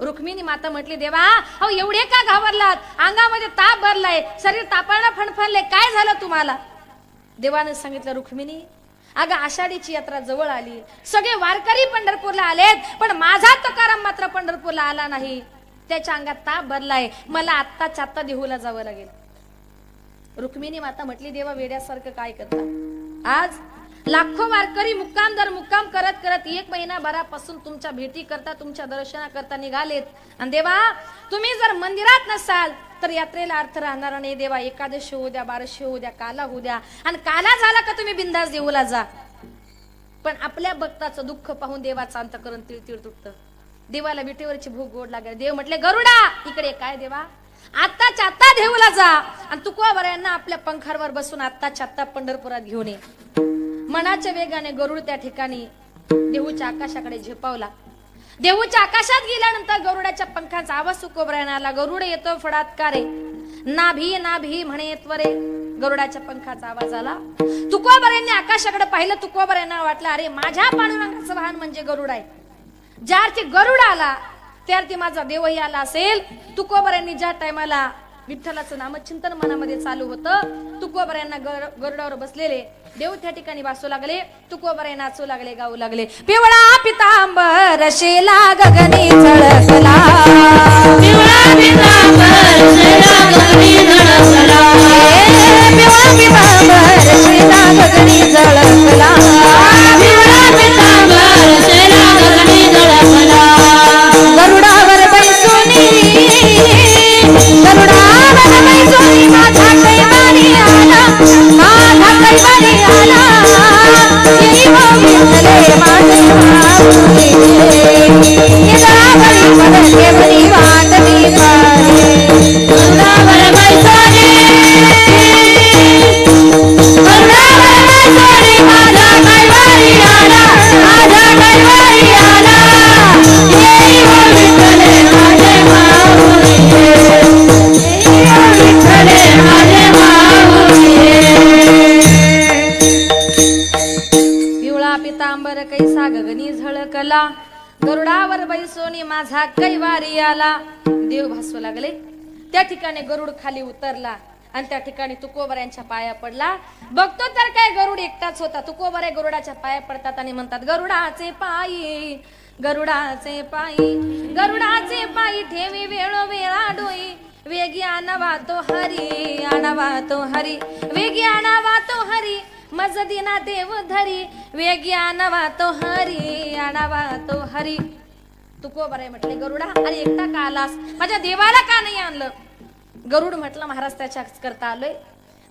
रुक्मिणी माता म्हटली देवा अहो एवढे का घाबरलात, अंगामध्ये ताप भरलाय, शरीर तापाने फणफणले, काय झालं तुम्हाला? देवाने सांगितलं रुक्मिणी अगं आषाढीची यात्रा जवळ आली, सगळे वारकरी पंढरपूरला आलेत पण माझा तुकाराम मात्र पंढरपूरला आला नाही, त्याच्या अंगात ताप भरलाय, मला आत्ताच्या आत्ता देहूला जावं लागेल. रुक्मिणी माता म्हटली देवा वेड्यासारखं काय करता, आज लाखो वारकरी मुक्काम दर मुक्काम करत करत 1 महिनाभरापासून तुमच्या भेटी करता तुमच्या दर्शनाकरता निघालेत आणि देवा तुम्ही जर मंदिरात नसाल तर यात्रेला अर्थ राहणार नाही. देवा एकादशी होऊ द्या, बारशी होऊ द्या, काला होऊ द्या आणि काला झाला का तुम्ही बिंदास देऊला जा. पण आपल्या भक्ताचं दुःख पाहून देवाचं अंतःकरण तिळतिळ तुटतं. देवाला विटेवरची भूक गोड लागली. देव म्हटले गरुडा इकडे, काय देवा आत्ताच्या आत्ता देऊला जा आणि तुकोबारायांना आपल्या पंखावर बसून आत्ताच्या आत्ता पंढरपुरात घेऊन ये. मनाच्या वेगाने गरुड त्या ठिकाणी देहूच्या आकाशाकडे झेपावला. देहूच्या आकाशात गेल्यानंतर गरुडाच्या पंखाचा आवाज तुकोबारायांना आला. गरुड येतो फडात कारे, नाभी नाभी म्हणे त्वरे. गरुडाच्या पंखाचा आवाज आला. तुकोबारायांनी आकाशाकडे पाहिलं. तुकोबारायांना वाटलं अरे माझ्या पांडुरंगाचं वाहन म्हणजे गरुड आहे. ज्या अर्थी गरुड आला त्या अर्थी माझा देवही आला असेल. तुकोबारायांनी ज्या टायमाला विठ्ठलाचं नामचिंतन मनामध्ये चालू होतं, तुकोबारायांना गरुडावर बसलेले देव त्या ठिकाणी वासू लागले. तुकोबाराय नाचू लागले, गाऊ लागले. पिवळा पितांबर शेला गगनी झळकला,
पिवळा पितांबर शेला गगनी झळकला,
पिवळा पितांबर शेला गगनी झळकला,
पिवळा पितांबर शेला गगनी झळकला.
गरुडावर बैसोनी, गरुडावर बैसोनी माझा कैवारी आला, माझा कैवारी आला. येई हो विठ्ठले माझे माऊली, निरावरी पडके बरी वाटली पारे.
गरुडावर बैसोनी, गरुडावर बैसोनी माझा कैवारी आला, माझा कैवारी आला. येई हो विठ्ठले माझे माऊली, येई हो विठ्ठले माझे माऊली.
पिवळा पितांबर कैसा गगनी झळकला, गरुडावर बैसोनी माझा कैवारी आला. देव भासू लागले. त्या ठिकाणी गरुड खाली उतरला आणि त्या ठिकाणी तुकोबऱ्यांच्या पाया पडला. बघतो तर काय गरुड एकटाच होता. तुकोबरे गरुडाच्या पाया पडतात आणि म्हणतात, गरुडाचे पायी, गरुडाचे पायी, गरुडाचे पायी ठेवी वेळोवेळा डोई, वेगी आणावा तो हरी, आणावा तो हरी, वेगी आणावा तो हरी, मज दिना देव धरी, वेगी आणावा तो हरी, आणावा तो हरी. तुकोबरे म्हटले, गरुडा अरे एकटा का आलास, माझ्या देवाला का नाही आणलं? गरुड म्हटलं, महाराज त्याच्याच करता आलोय.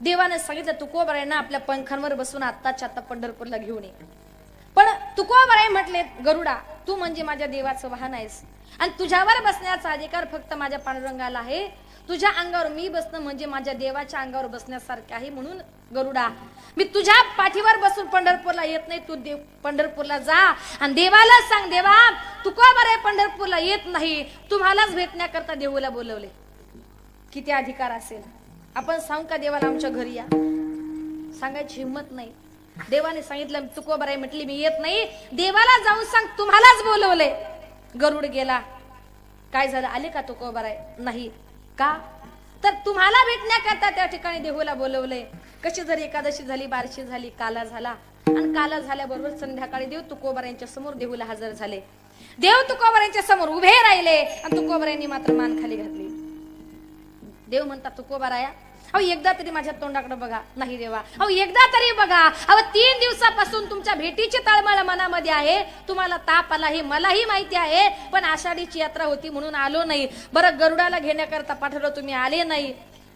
देवाने सांगितलं तुकोबरायांना आपल्या पंखांवर बसून आत्ताच्या आता पंढरपूरला घेऊन ये. पण तुकोबराय म्हटले, गरुडा तू म्हणजे माझ्या देवाचं वाहन आहेस आणि तुझ्यावर बसण्याचा अधिकार फक्त माझ्या पांडुरंगाला आहे. तुझ्या अंगावर मी बसणं म्हणजे माझ्या देवाच्या अंगावर बसण्यासारखे आहे. म्हणून गरुडा मी तुझ्या पाठीवर बसून पंढरपूरला येत नाही. तू पंढरपूरला जा आणि देवाला सांग, देवा तुकोबराय पंढरपूरला येत नाही, तुम्हालाच भेटण्याकरता देऊला बोलवले. किती अधिकार असेल. आपण सांगू का देवाला आमच्या घरी या? सांगायची हिंमत नाही. देवाने सांगितलं तुकोबराय म्हटली मी येत नाही, देवाला जाऊन सांग तुम्हालाच बोलवले. गरुड गेला. काय झालं, आले का तुकोबराय? नाही. का तर तुम्हाला भेटण्याकरता त्या ठिकाणी देहूला बोलवले. कशी जरी एकादशी झाली, बारशी झाली, काला झाला आणि काला झाल्याबरोबर संध्याकाळी देव तुकोबरायांच्या समोर देहूला हजर झाले. देव तुकोबरायांच्या समोर उभे राहिले आणि तुकोबरायांनी मात्र मान खाली घातली. देव म्हणतात, तुकोबराया अहो एकदा तरी माझ्या तोंडाकडे बघा. नाही देवा, अहो एकदा तरी बघा. अहो 3 दिवसापासून तुमच्या भेटीची तळमळ मनामध्ये आहे. तुम्हाला ताप आला हे मलाही माहिती आहे, पण आषाढीची यात्रा होती म्हणून आलो नाही. बरं गरुडाला घेण्याकरता पाठवलं, तुम्ही आले नाही.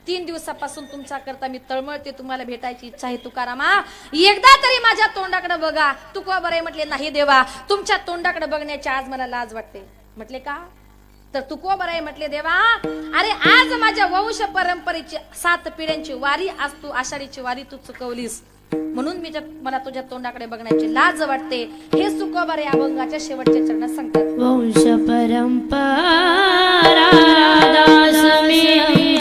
3 दिवसापासून तुमच्या करता मी तळमळते, तुम्हाला भेटायची इच्छा आहे. तुकारामा एकदा तरी माझ्या तोंडाकडे बघा. तुकोबराय म्हटले, नाही देवा, तुमच्या तोंडाकडे बघण्याची आज मला लाज वाटते. म्हटले का? तर तुकोबराय म्हटले, देवा अरे आज माझ्या वंश परंपरेची 7 पिढ्यांची वारी, आज तू आषाढीची वारी तू चुकवलीस, म्हणून मला तुझ्या तोंडाकडे बघण्याची लाज वाटते. हे तुकोबराय अभंगाच्या शेवटच्या चरणात सांगतात.
वंश परंपरा दास मी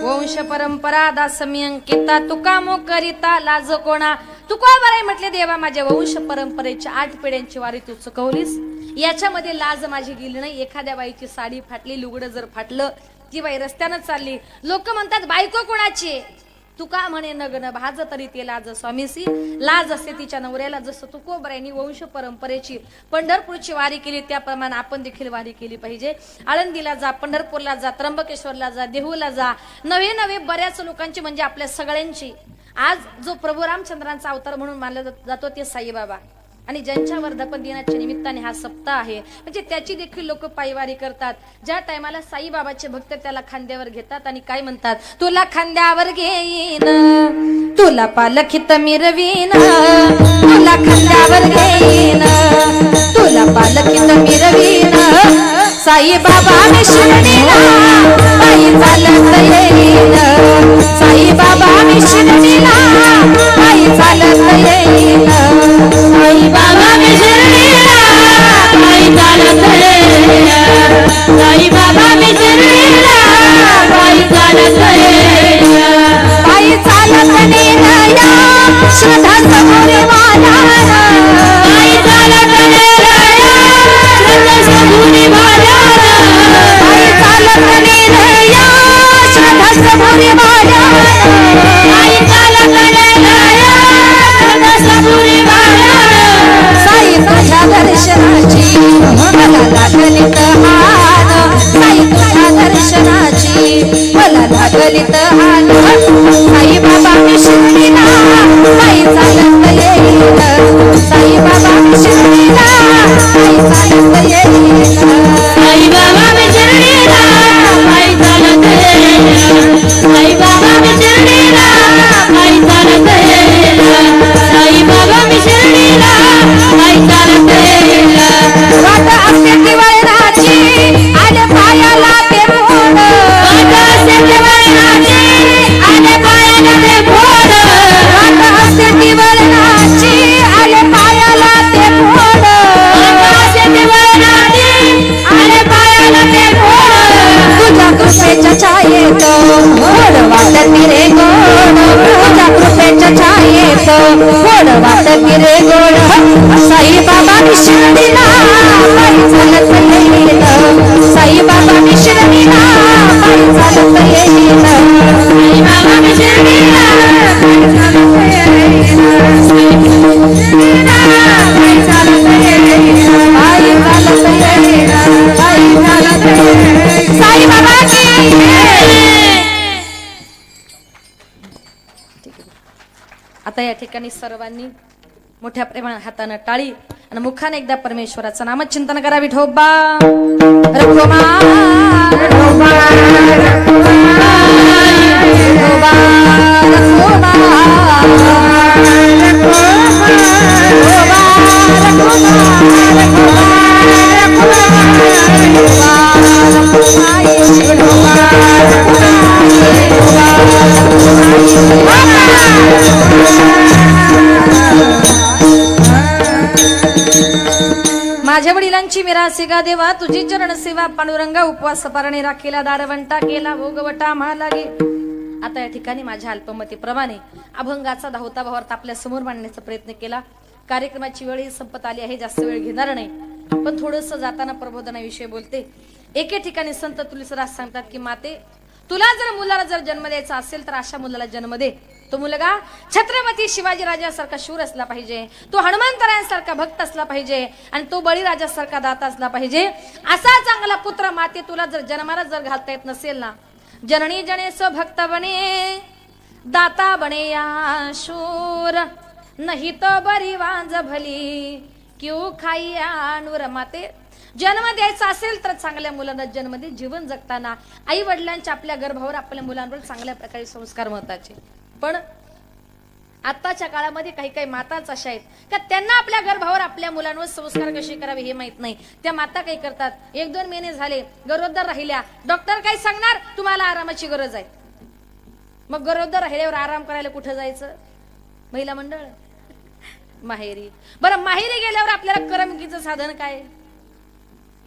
वंश परंपरा दास मी
अंकिता तुका मो करिता लाज कोणा. तुकोबराय म्हटले, देवा माझ्या वंश परंपरेच्या 8 पिढ्यांची वारी तू चुकवलीस, याच्यामध्ये लाज माझी गेली नाही. एखाद्या बाईची साडी फाटली, लुगडं जर फाटलं, ती बाई रस्त्यानं चालली, लोक म्हणतात बायको कोणाची? तू का म्हणे नगन भाज तरी ते लाज स्वामीसी. लाज असते तिच्या नवऱ्याला. जसं तुकोबरायांनी वंश परंपरेची पंढरपूरची वारी केली, त्याप्रमाणे आपण देखील वारी केली पाहिजे. आळंदीला जा, पंढरपूरला जा, त्र्यंबकेश्वरला जा, देहूला जा. नवे नवे बऱ्याच लोकांची म्हणजे आपल्या सगळ्यांची. आज जो प्रभू रामचंद्रांचा अवतार म्हणून मानला जातो ते साईबाबा, आणि ज्यांच्या वर्धापन दिनाच्या निमित्ताने हा सप्ताह आहे, म्हणजे त्याची देखील लोक पायवारी करतात. ज्या टायमाला साईबाबाचे भक्त त्याला खांद्यावर घेतात आणि काय म्हणतात, तुला खांद्यावर घेईन, तुला पालखीत मिरवीन, तुला खांद्यावर घेईन, तुला पालखीत मिरवीन. साईबाबा मी शिर्डीला पायी चालत येईन, साईबाबा मी शिर्डीला पायी चालत येईन, साईबाबा मी शिर्डीला पायी चालत येईन, साईबाबा मी शिर्डीला पायी चालत येईन. पायी चालत नेरया श्रद्धा सबुरी वाला, पायी चालत नेरया श्रद्धा सबुरी वाला. कलित हाल साई बाबा मी शिर्डीला पायी चालत येईल साई बाबा मी शिर्डीला पायी चालत येईल
साई बाबा मी शिर्डीला पायी चालत येईल साई बाबा मी शिर्डीला पायी चालत येईल साई बाबा मी शिर्डीला पायी चालत येईल
वाट असते दिवाळीची आले पायाला ते मोड
वाट असते दिवाळीची आले पायाला ते मोड
वाट असते दिवाळीची आले पायाला ते मोड
वाट असते दिवाळीची आले पायाला ते मोड
तुझ्या कृपेच्या छायेत गोड वाटती रे गोड तुझ्या कृपेच्या छायेत गोड वाटती रे गोड साई बाबा मी शिर्डीला पायी चालत येईल साई बाबा मी शिर्डीला पायी चालत येईल
साई बाबा मी शिर्डीला पायी चालत येईल
पायी चालत येईल पायी चालत येईल पायी चालत येईल साई बाबा आता या ठिकाणी सर्वांनी मोठ्या प्रेमाने हातानं टाळी आणि मुखाने एकदा परमेश्वराचं नामचिंतन करा. विठोबा रखुमा रखुमा रखुमा रखुमा माझ्या वडिलांची मिरासी गा देवा तुझी चरण सेवा पांडुरंगा उपवास पारणे राखीला दारवंटा केला भोगवटा महालागे. आता या ठिकाणी माझ्या अल्पमतीप्रमाणे अभंगाचा धावता भावार्थ आपल्या समोर मांडण्याचा प्रयत्न केला. कार्यक्रमाची वेळ संपत आली आहे, जास्त वेळ घेणार नाही, पण थोडंसं जाताना प्रबोधनाविषयी बोलते. एके ठिकाणी संत तुलसीदास सांगतात की माते तुला जर मुलाला जर जन्म द्यायचा असेल तर अशा मुलाला जन्म दे. तो मुलगा छत्रपती शिवाजी राजासारखा शूर असला पाहिजे, तो हनुमंतरायांसारखा भक्त असला पाहिजे आणि तो बळीराजासारखा दाता असला पाहिजे. असा चांगला पुत्र माते तुला जर जन्माला जर घालता येत नसेल ना, जननी जनेस भक्त बने दाता बने या शूर नाही तो बरी वांज भली क्यू खाईया नूर. माते जन्म द्यायचा असेल तर चांगल्या मुलांना जन्म दे. जीवन जगताना आई वडिलांच्या आपल्या गर्भावर आपल्या मुलांवर चांगल्या प्रकारे संस्कार महत्वाचे. पण आताच्या काळामध्ये काही काही माताच अशा आहेत का त्यांना आपल्या गर्भावर आपल्या मुलांवर संस्कार कसे करावे हे माहित नाही. त्या माता काही करतात, 1-2 महिने झाले गरोदर राहिल्या, डॉक्टर काय सांगणार तुम्हाला आरामाची गरज आहे. मग गरोदर राहिल्यावर आराम करायला कुठं जायचं? महिला मंडळ माहेरी. बरं माहेरी गेल्यावर आपल्याला करमणुकीचं साधन काय?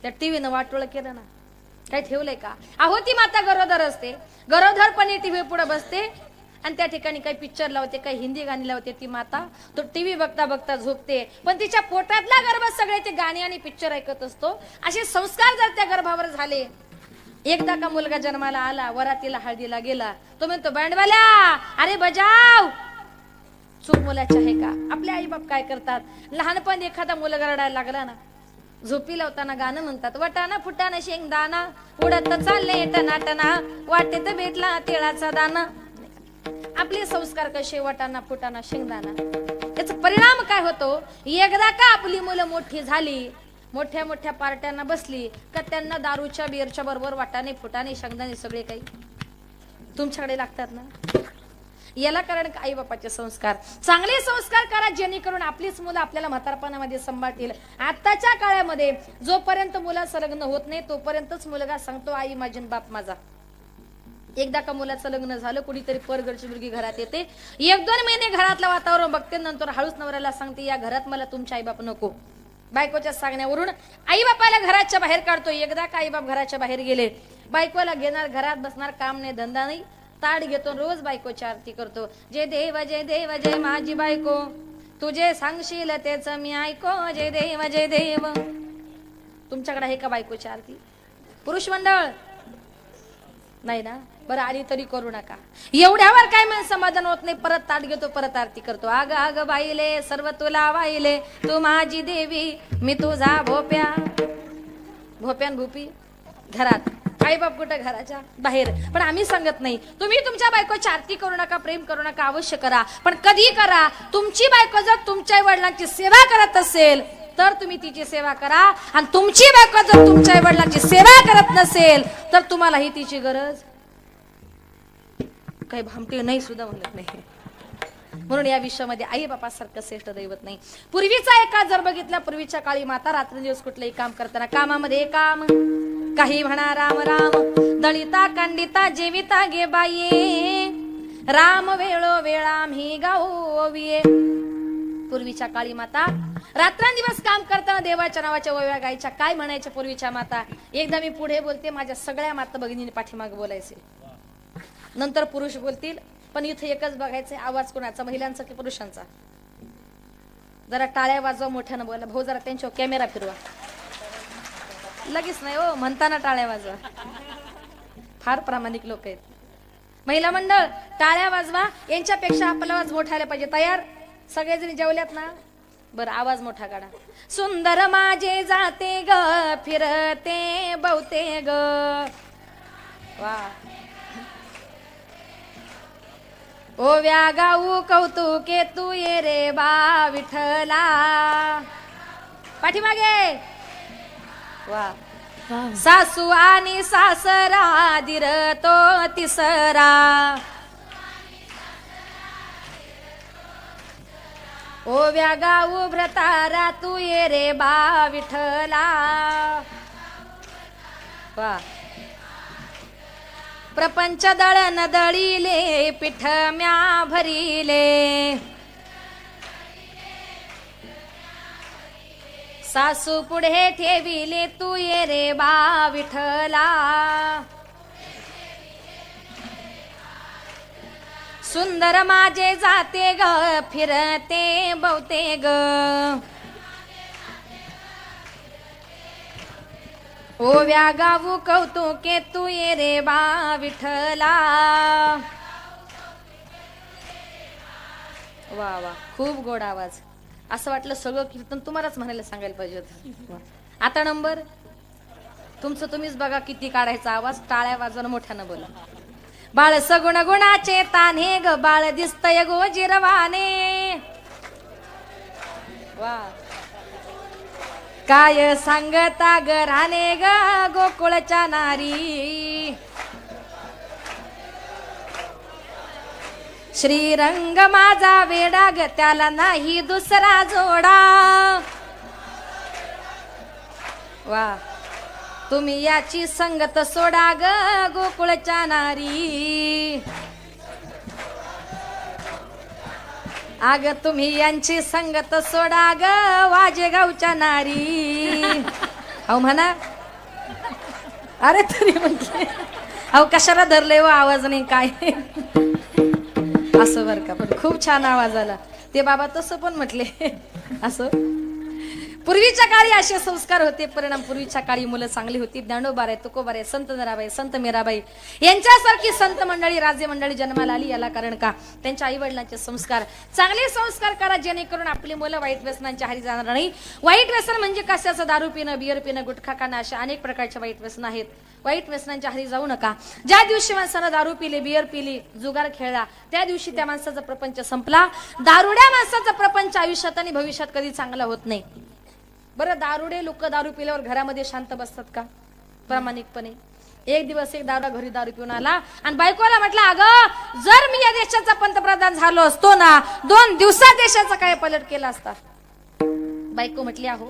त्या टीव्हीनं वाटोळ केलं ना, काय ठेवलंय का? अहो ती माता गरोदर असते, गरोदरपणे टीव्ही पुढे बसते आणि त्या ठिकाणी काही पिक्चर लावते, काही हिंदी गाणी लावते. ती माता तो टीव्ही बघता बघता झोपते, पण तिच्या पोटातला गर्भ सगळे ते गाणी आणि पिक्चर ऐकत असतो. असे संस्कार जर त्या गर्भावर झाले. एकदा का मुलगा जन्माला आला, वरातीला हळदीला गेला, तो म्हणतो बँडवाल्या अरे बजाव. चूक मुलाची आहे का? आपले आई बाप काय करतात, लहानपण एखादा मुलगा रडायला लागला ना, झोपी लावताना गाणं म्हणतात, वटाना फुटाना शेंगदाणा उडत चालले टनाटना वाटेत भेटला तिळाचा दाना. आपले संस्कार कसे? वटाना फुटाना शेंगदाणा. याचा परिणाम काय होतो? एकदा का आपली मुलं मोठी झाली, मोठ्या मोठ्या पार्ट्यांना बसली का त्यांना दारूच्या बिअरच्या बरोबर वाटाणे फुटाणे शेंगदाणे सगळे काही तुमच्याकडे लागतात ना. याला कारण आई बापाचे संस्कार. चांगले संस्कार करा जेणेकरून आपलीच मुलं आपल्याला म्हातारपणामध्ये सांभाळतील. आताच्या काळामध्ये जोपर्यंत मुलाचं लग्न होत नाही तोपर्यंतच मुलगा सांगतो आई माझी बाप माझा. एकदा का मुलाचं लग्न झालं, कुणीतरी परगडची मुलगी घरात येते, 1-2 महिने घरातलं वातावरण बघते, नंतर हळूच नवऱ्याला सांगते या घरात मला तुमचे आई बाप नको. बायकोच्या सांगण्यावरून आई बापाला घराच्या बाहेर काढतो. एकदा का आई बाप घराच्या बाहेर गेले, बायकोला घेणार, घरात बसणार, काम नाही धंदा नाही, ताट घेतो, रोज बायकोची आरती करतो. जय देव जय देव जय माझी बायको, तुझे सांगशील तेच मी ऐको, जय देव जय देव. तुमच्याकडे आहे का बायकोची आरती? पुरुष मंडळ नाही ना. बरं आली तरी करू नका. एवढ्यावर काय मन समाधान होत नाही, परत ताट घेतो, परत आरती करतो. आग आग बाईले सर्व तुला वाहिले, तू माझी देवी मी तुझा भोप्या. भोप्यान भूपी घरात आई बाप कुठं घराच्या बाहेर. पण आम्ही सांगत नाही तुम्ही तुमच्या बायकोची आरती करू नका, प्रेम करू नका, अवश्य करा. पण कधी करा, तुमची बायको जर तुमच्या वडिलांची सेवा करत असेल तर तुम्ही तिची सेवा करा. आणि तुमची बायको जर तुमच्या वडिलांची सेवा करत नसेल तर तुम्हालाही तिची गरज. काही भामटे नाही सुद्धा म्हणत नाही. म्हणून या विश्वामध्ये आई बापासारखं श्रेष्ठ दैवत नाही. पूर्वीचा एका जर बघितला, पूर्वीच्या काळी माता रात्रंदिवस कुठलंही काम करताना कामामध्ये काम, काही म्हणा राम राम, दळिता कांडिता जेविता गे बाये, राम वेळो वेळा मी गाओविये. पूर्वीच्या काळी माता रात्रंदिवस काम करताना देवाच्या नावाच्या ओव्या गायच्या. काय म्हणायच्या पूर्वीच्या माता? एकदा मी पुढे बोलते, माझ्या सगळ्या माता भगिनीने पाठीमागे बोलायचे, नंतर पुरुष बोलतील. पण इथे एकच बघायचंय, आवाज कोणाचा, महिलांचा की पुरुषांचा? जरा टाळ्या वाजवा, मोठ्यानं बोला. भाऊ जरा त्यांच्यावर कॅमेरा फिरवा. लगेच नाही हो, म्हणताना टाळ्या वाजवा. फार प्रामाणिक लोक आहेत. महिला मंडळ टाळ्या वाजवा. यांच्यापेक्षा आपला आवाज मोठा आला पाहिजे. तयार? सगळेजणी जेवल्यात ना? बर, आवाज मोठा काढा. सुंदर माझे जाते ग फिरते बहुते ग. वा. ओव्या गाऊ कौतुके तू ये रे बा विठ्ठला. पाठीमागे. वा. सासू आणि सासरा दिर तो तिसरा. ओव्या गाऊ भ्रतारा तू ये रे बा विठ्ठला. वा. प्रपंच दळण दळीले पिठ म्या भरिले. सासू पुढे ठेविले तू ये रे बा विठ्ठला. सुंदर माझे जाते ग फिरते बहुते ग. ओव्या गाऊ कौतुके तू ये रे बा विठ्ठला. वा वा, खूप गोड आवाज. असं वाटलं सगळं कीर्तन तुम्हालाच म्हणायला सांगायला पाहिजे होतं. आता नंबर तुमचं तुम्हीच बघा किती काढायचा आवाज. टाळ्या वाजवणं, मोठ्यानं बोला. बाळ सगुण गुणाचे ताने ग बाळ दिसतय गोजिरवाने. वा. काय सांगता ग राणे ग गोकुळच्या नारी. श्रीरंग माझा वेडा ग त्याला नाही दुसरा जोडा. वा. तुम्ही याची संगत सोडा ग गोकुळच्या नारी. अग तुम्ही यांची संगत सोडा ग वाजेगावच्या नारी. अहो म्हणा. अरे तरी म्हटले अहो कशाला धरले व आवाज नाही काय. असं बर का, पण खूप छान आवाज आला. ते बाबा तसं पण म्हटले असं. पूर्वीच्या काळी असे संस्कार होते. परिणाम पूर्वीच्या काळी मुलं चांगली होती. ज्ञानोबाराय, तुकोबाराय, संत जनाबाई, संत मीराबाई यांच्यासारखी संत मंडळी, राज्य मंडळी जन्माला आली. याला कारण का? त्यांच्या आई वडिलांचे संस्कार. चांगले संस्कार करा जेणेकरून आपली मुलं वाईट व्यसनांच्या आहारी जाणार नाही. वाईट व्यसन म्हणजे कशाचं? दारू पिणं, बियर पिणं, गुटखा खाणं, अशा अनेक प्रकारचे वाईट व्यसन आहेत. वाईट व्यसनांच्या आहारी जाऊ नका. ज्या दिवशी माणसानं दारू पिली, बियर पिली, जुगार खेळला, त्या दिवशी त्या माणसाचा प्रपंच संपला. दारुड्या माणसाचा प्रपंच आयुष्यात आणि भविष्यात कधी चांगला होत नाही. बरं, दारुडे लोक दारू पिल्यावर घरामध्ये शांत बसतात का? प्रामाणिकपणे. एक दिवस एक दारुडा घरी दारू पिऊन आला आणि बायकोला म्हटलं, अगं जर मी या देशाचा पंतप्रधान झालो असतो ना, 2 दिवसात देशाचा काय पलट केला असता. बायको म्हटली, अहो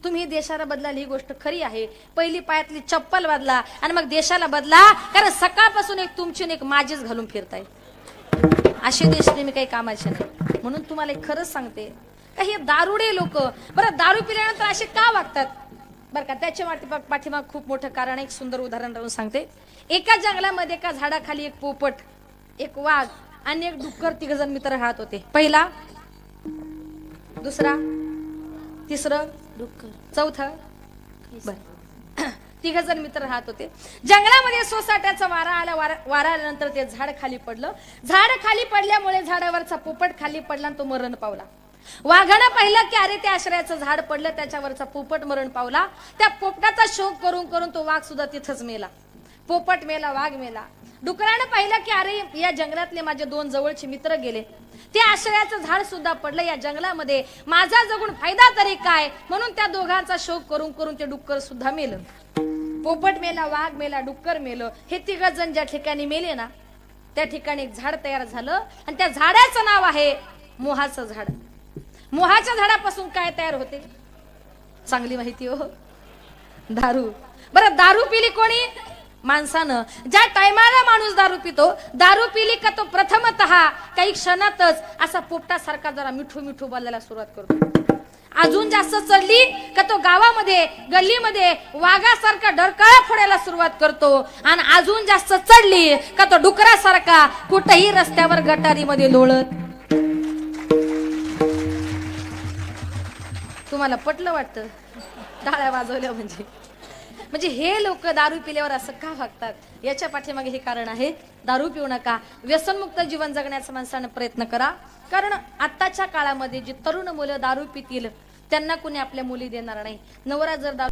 तुम्ही देशाला बदलाल ही गोष्ट खरी आहे. पहिली पायातली चप्पल बदला आणि मग देशाला बदला. कारण सकाळपासून एक तुमची एक माझीच घालून फिरताय. असे देश नेहमी काही कामाचे नाही. म्हणून तुम्हाला एक खरंच सांगते, हे दारुडे लोक बरं दारू पिल्यानंतर असे का वागतात बरं का? त्याच्या पाठीमाग खूप मोठं कारण. एक सुंदर उदाहरण राहून सांगते. एका जंगलामध्ये एका झाडाखाली एक पोपट, एक वाघ आणि एक डुक्कर 3 जण मित्र राहत होते. पहिला, दुसरा, तिसरं डुक्कर, चौथं बर 3 जण मित्र राहत होते. जंगलामध्ये सोसाट्याचा वारा आला. वारा आल्यानंतर ते झाड खाली पडलं. झाड खाली पडल्यामुळे झाडावरचा पोपट खाली पडला आणि तो मरण पावला. वाघानं पाहिलं की अरे ते आश्रयाचं झाड पडलं, त्याच्यावरचा पोपट मरण पावला. त्या पोपटाचा शोक करून करून तो वाघ सुद्धा तिथंच मेला. पोपट मेला, वाघ मेला. डुकरानं पाहिलं की अरे या जंगलातले माझे 2 जवळचे मित्र गेले, ते आश्रयाचं झाड सुद्धा पडलं या जंगलामध्ये, माझा जगून फायदा तरी काय, म्हणून त्या दोघांचा शोक करून करून ते डुक्कर सुद्धा मेलं. पोपट मेला, वाघ मेला, डुक्कर मेलं. हे 3 जण ज्या ठिकाणी मेले ना त्या ठिकाणी एक झाड तयार झालं आणि त्या झाडाचं नाव आहे मोहाचं झाड. मोहाच्या झाडापासून काय तयार होते चांगली माहिती हो, दारू. बरं दारू पिली कोणी? माणसानं. ज्या टायमाला माणूस दारू पितो, दारू पिली का तो प्रथमतः काही क्षणातच असा पोपटासारखा जरा मिठू मिठू बोलायला सुरुवात करतो. अजून जास्त चढली का तो गावामध्ये गल्लीमध्ये वाघासारखा डरकाळा फोडायला सुरुवात करतो, आणि अजून जास्त चढली का तो डुकरासारखा कुठेही रस्त्यावर गटारीमध्ये लोळत. तुम्हाला पटलं वाटतं टाळ्या वाजवल्या म्हणजे हे लोक दारू पिल्यावर असं का वागतात? याच्या पाठीमागे हे कारण आहे. दारू पिऊ नका, व्यसनमुक्त जीवन जगण्याचा माणसानं प्रयत्न करा. कारण आत्ताच्या काळामध्ये जी तरुण मुलं दारू पितील त्यांना कुणी आपल्या मुली देणार नाही. नवरा जर दारू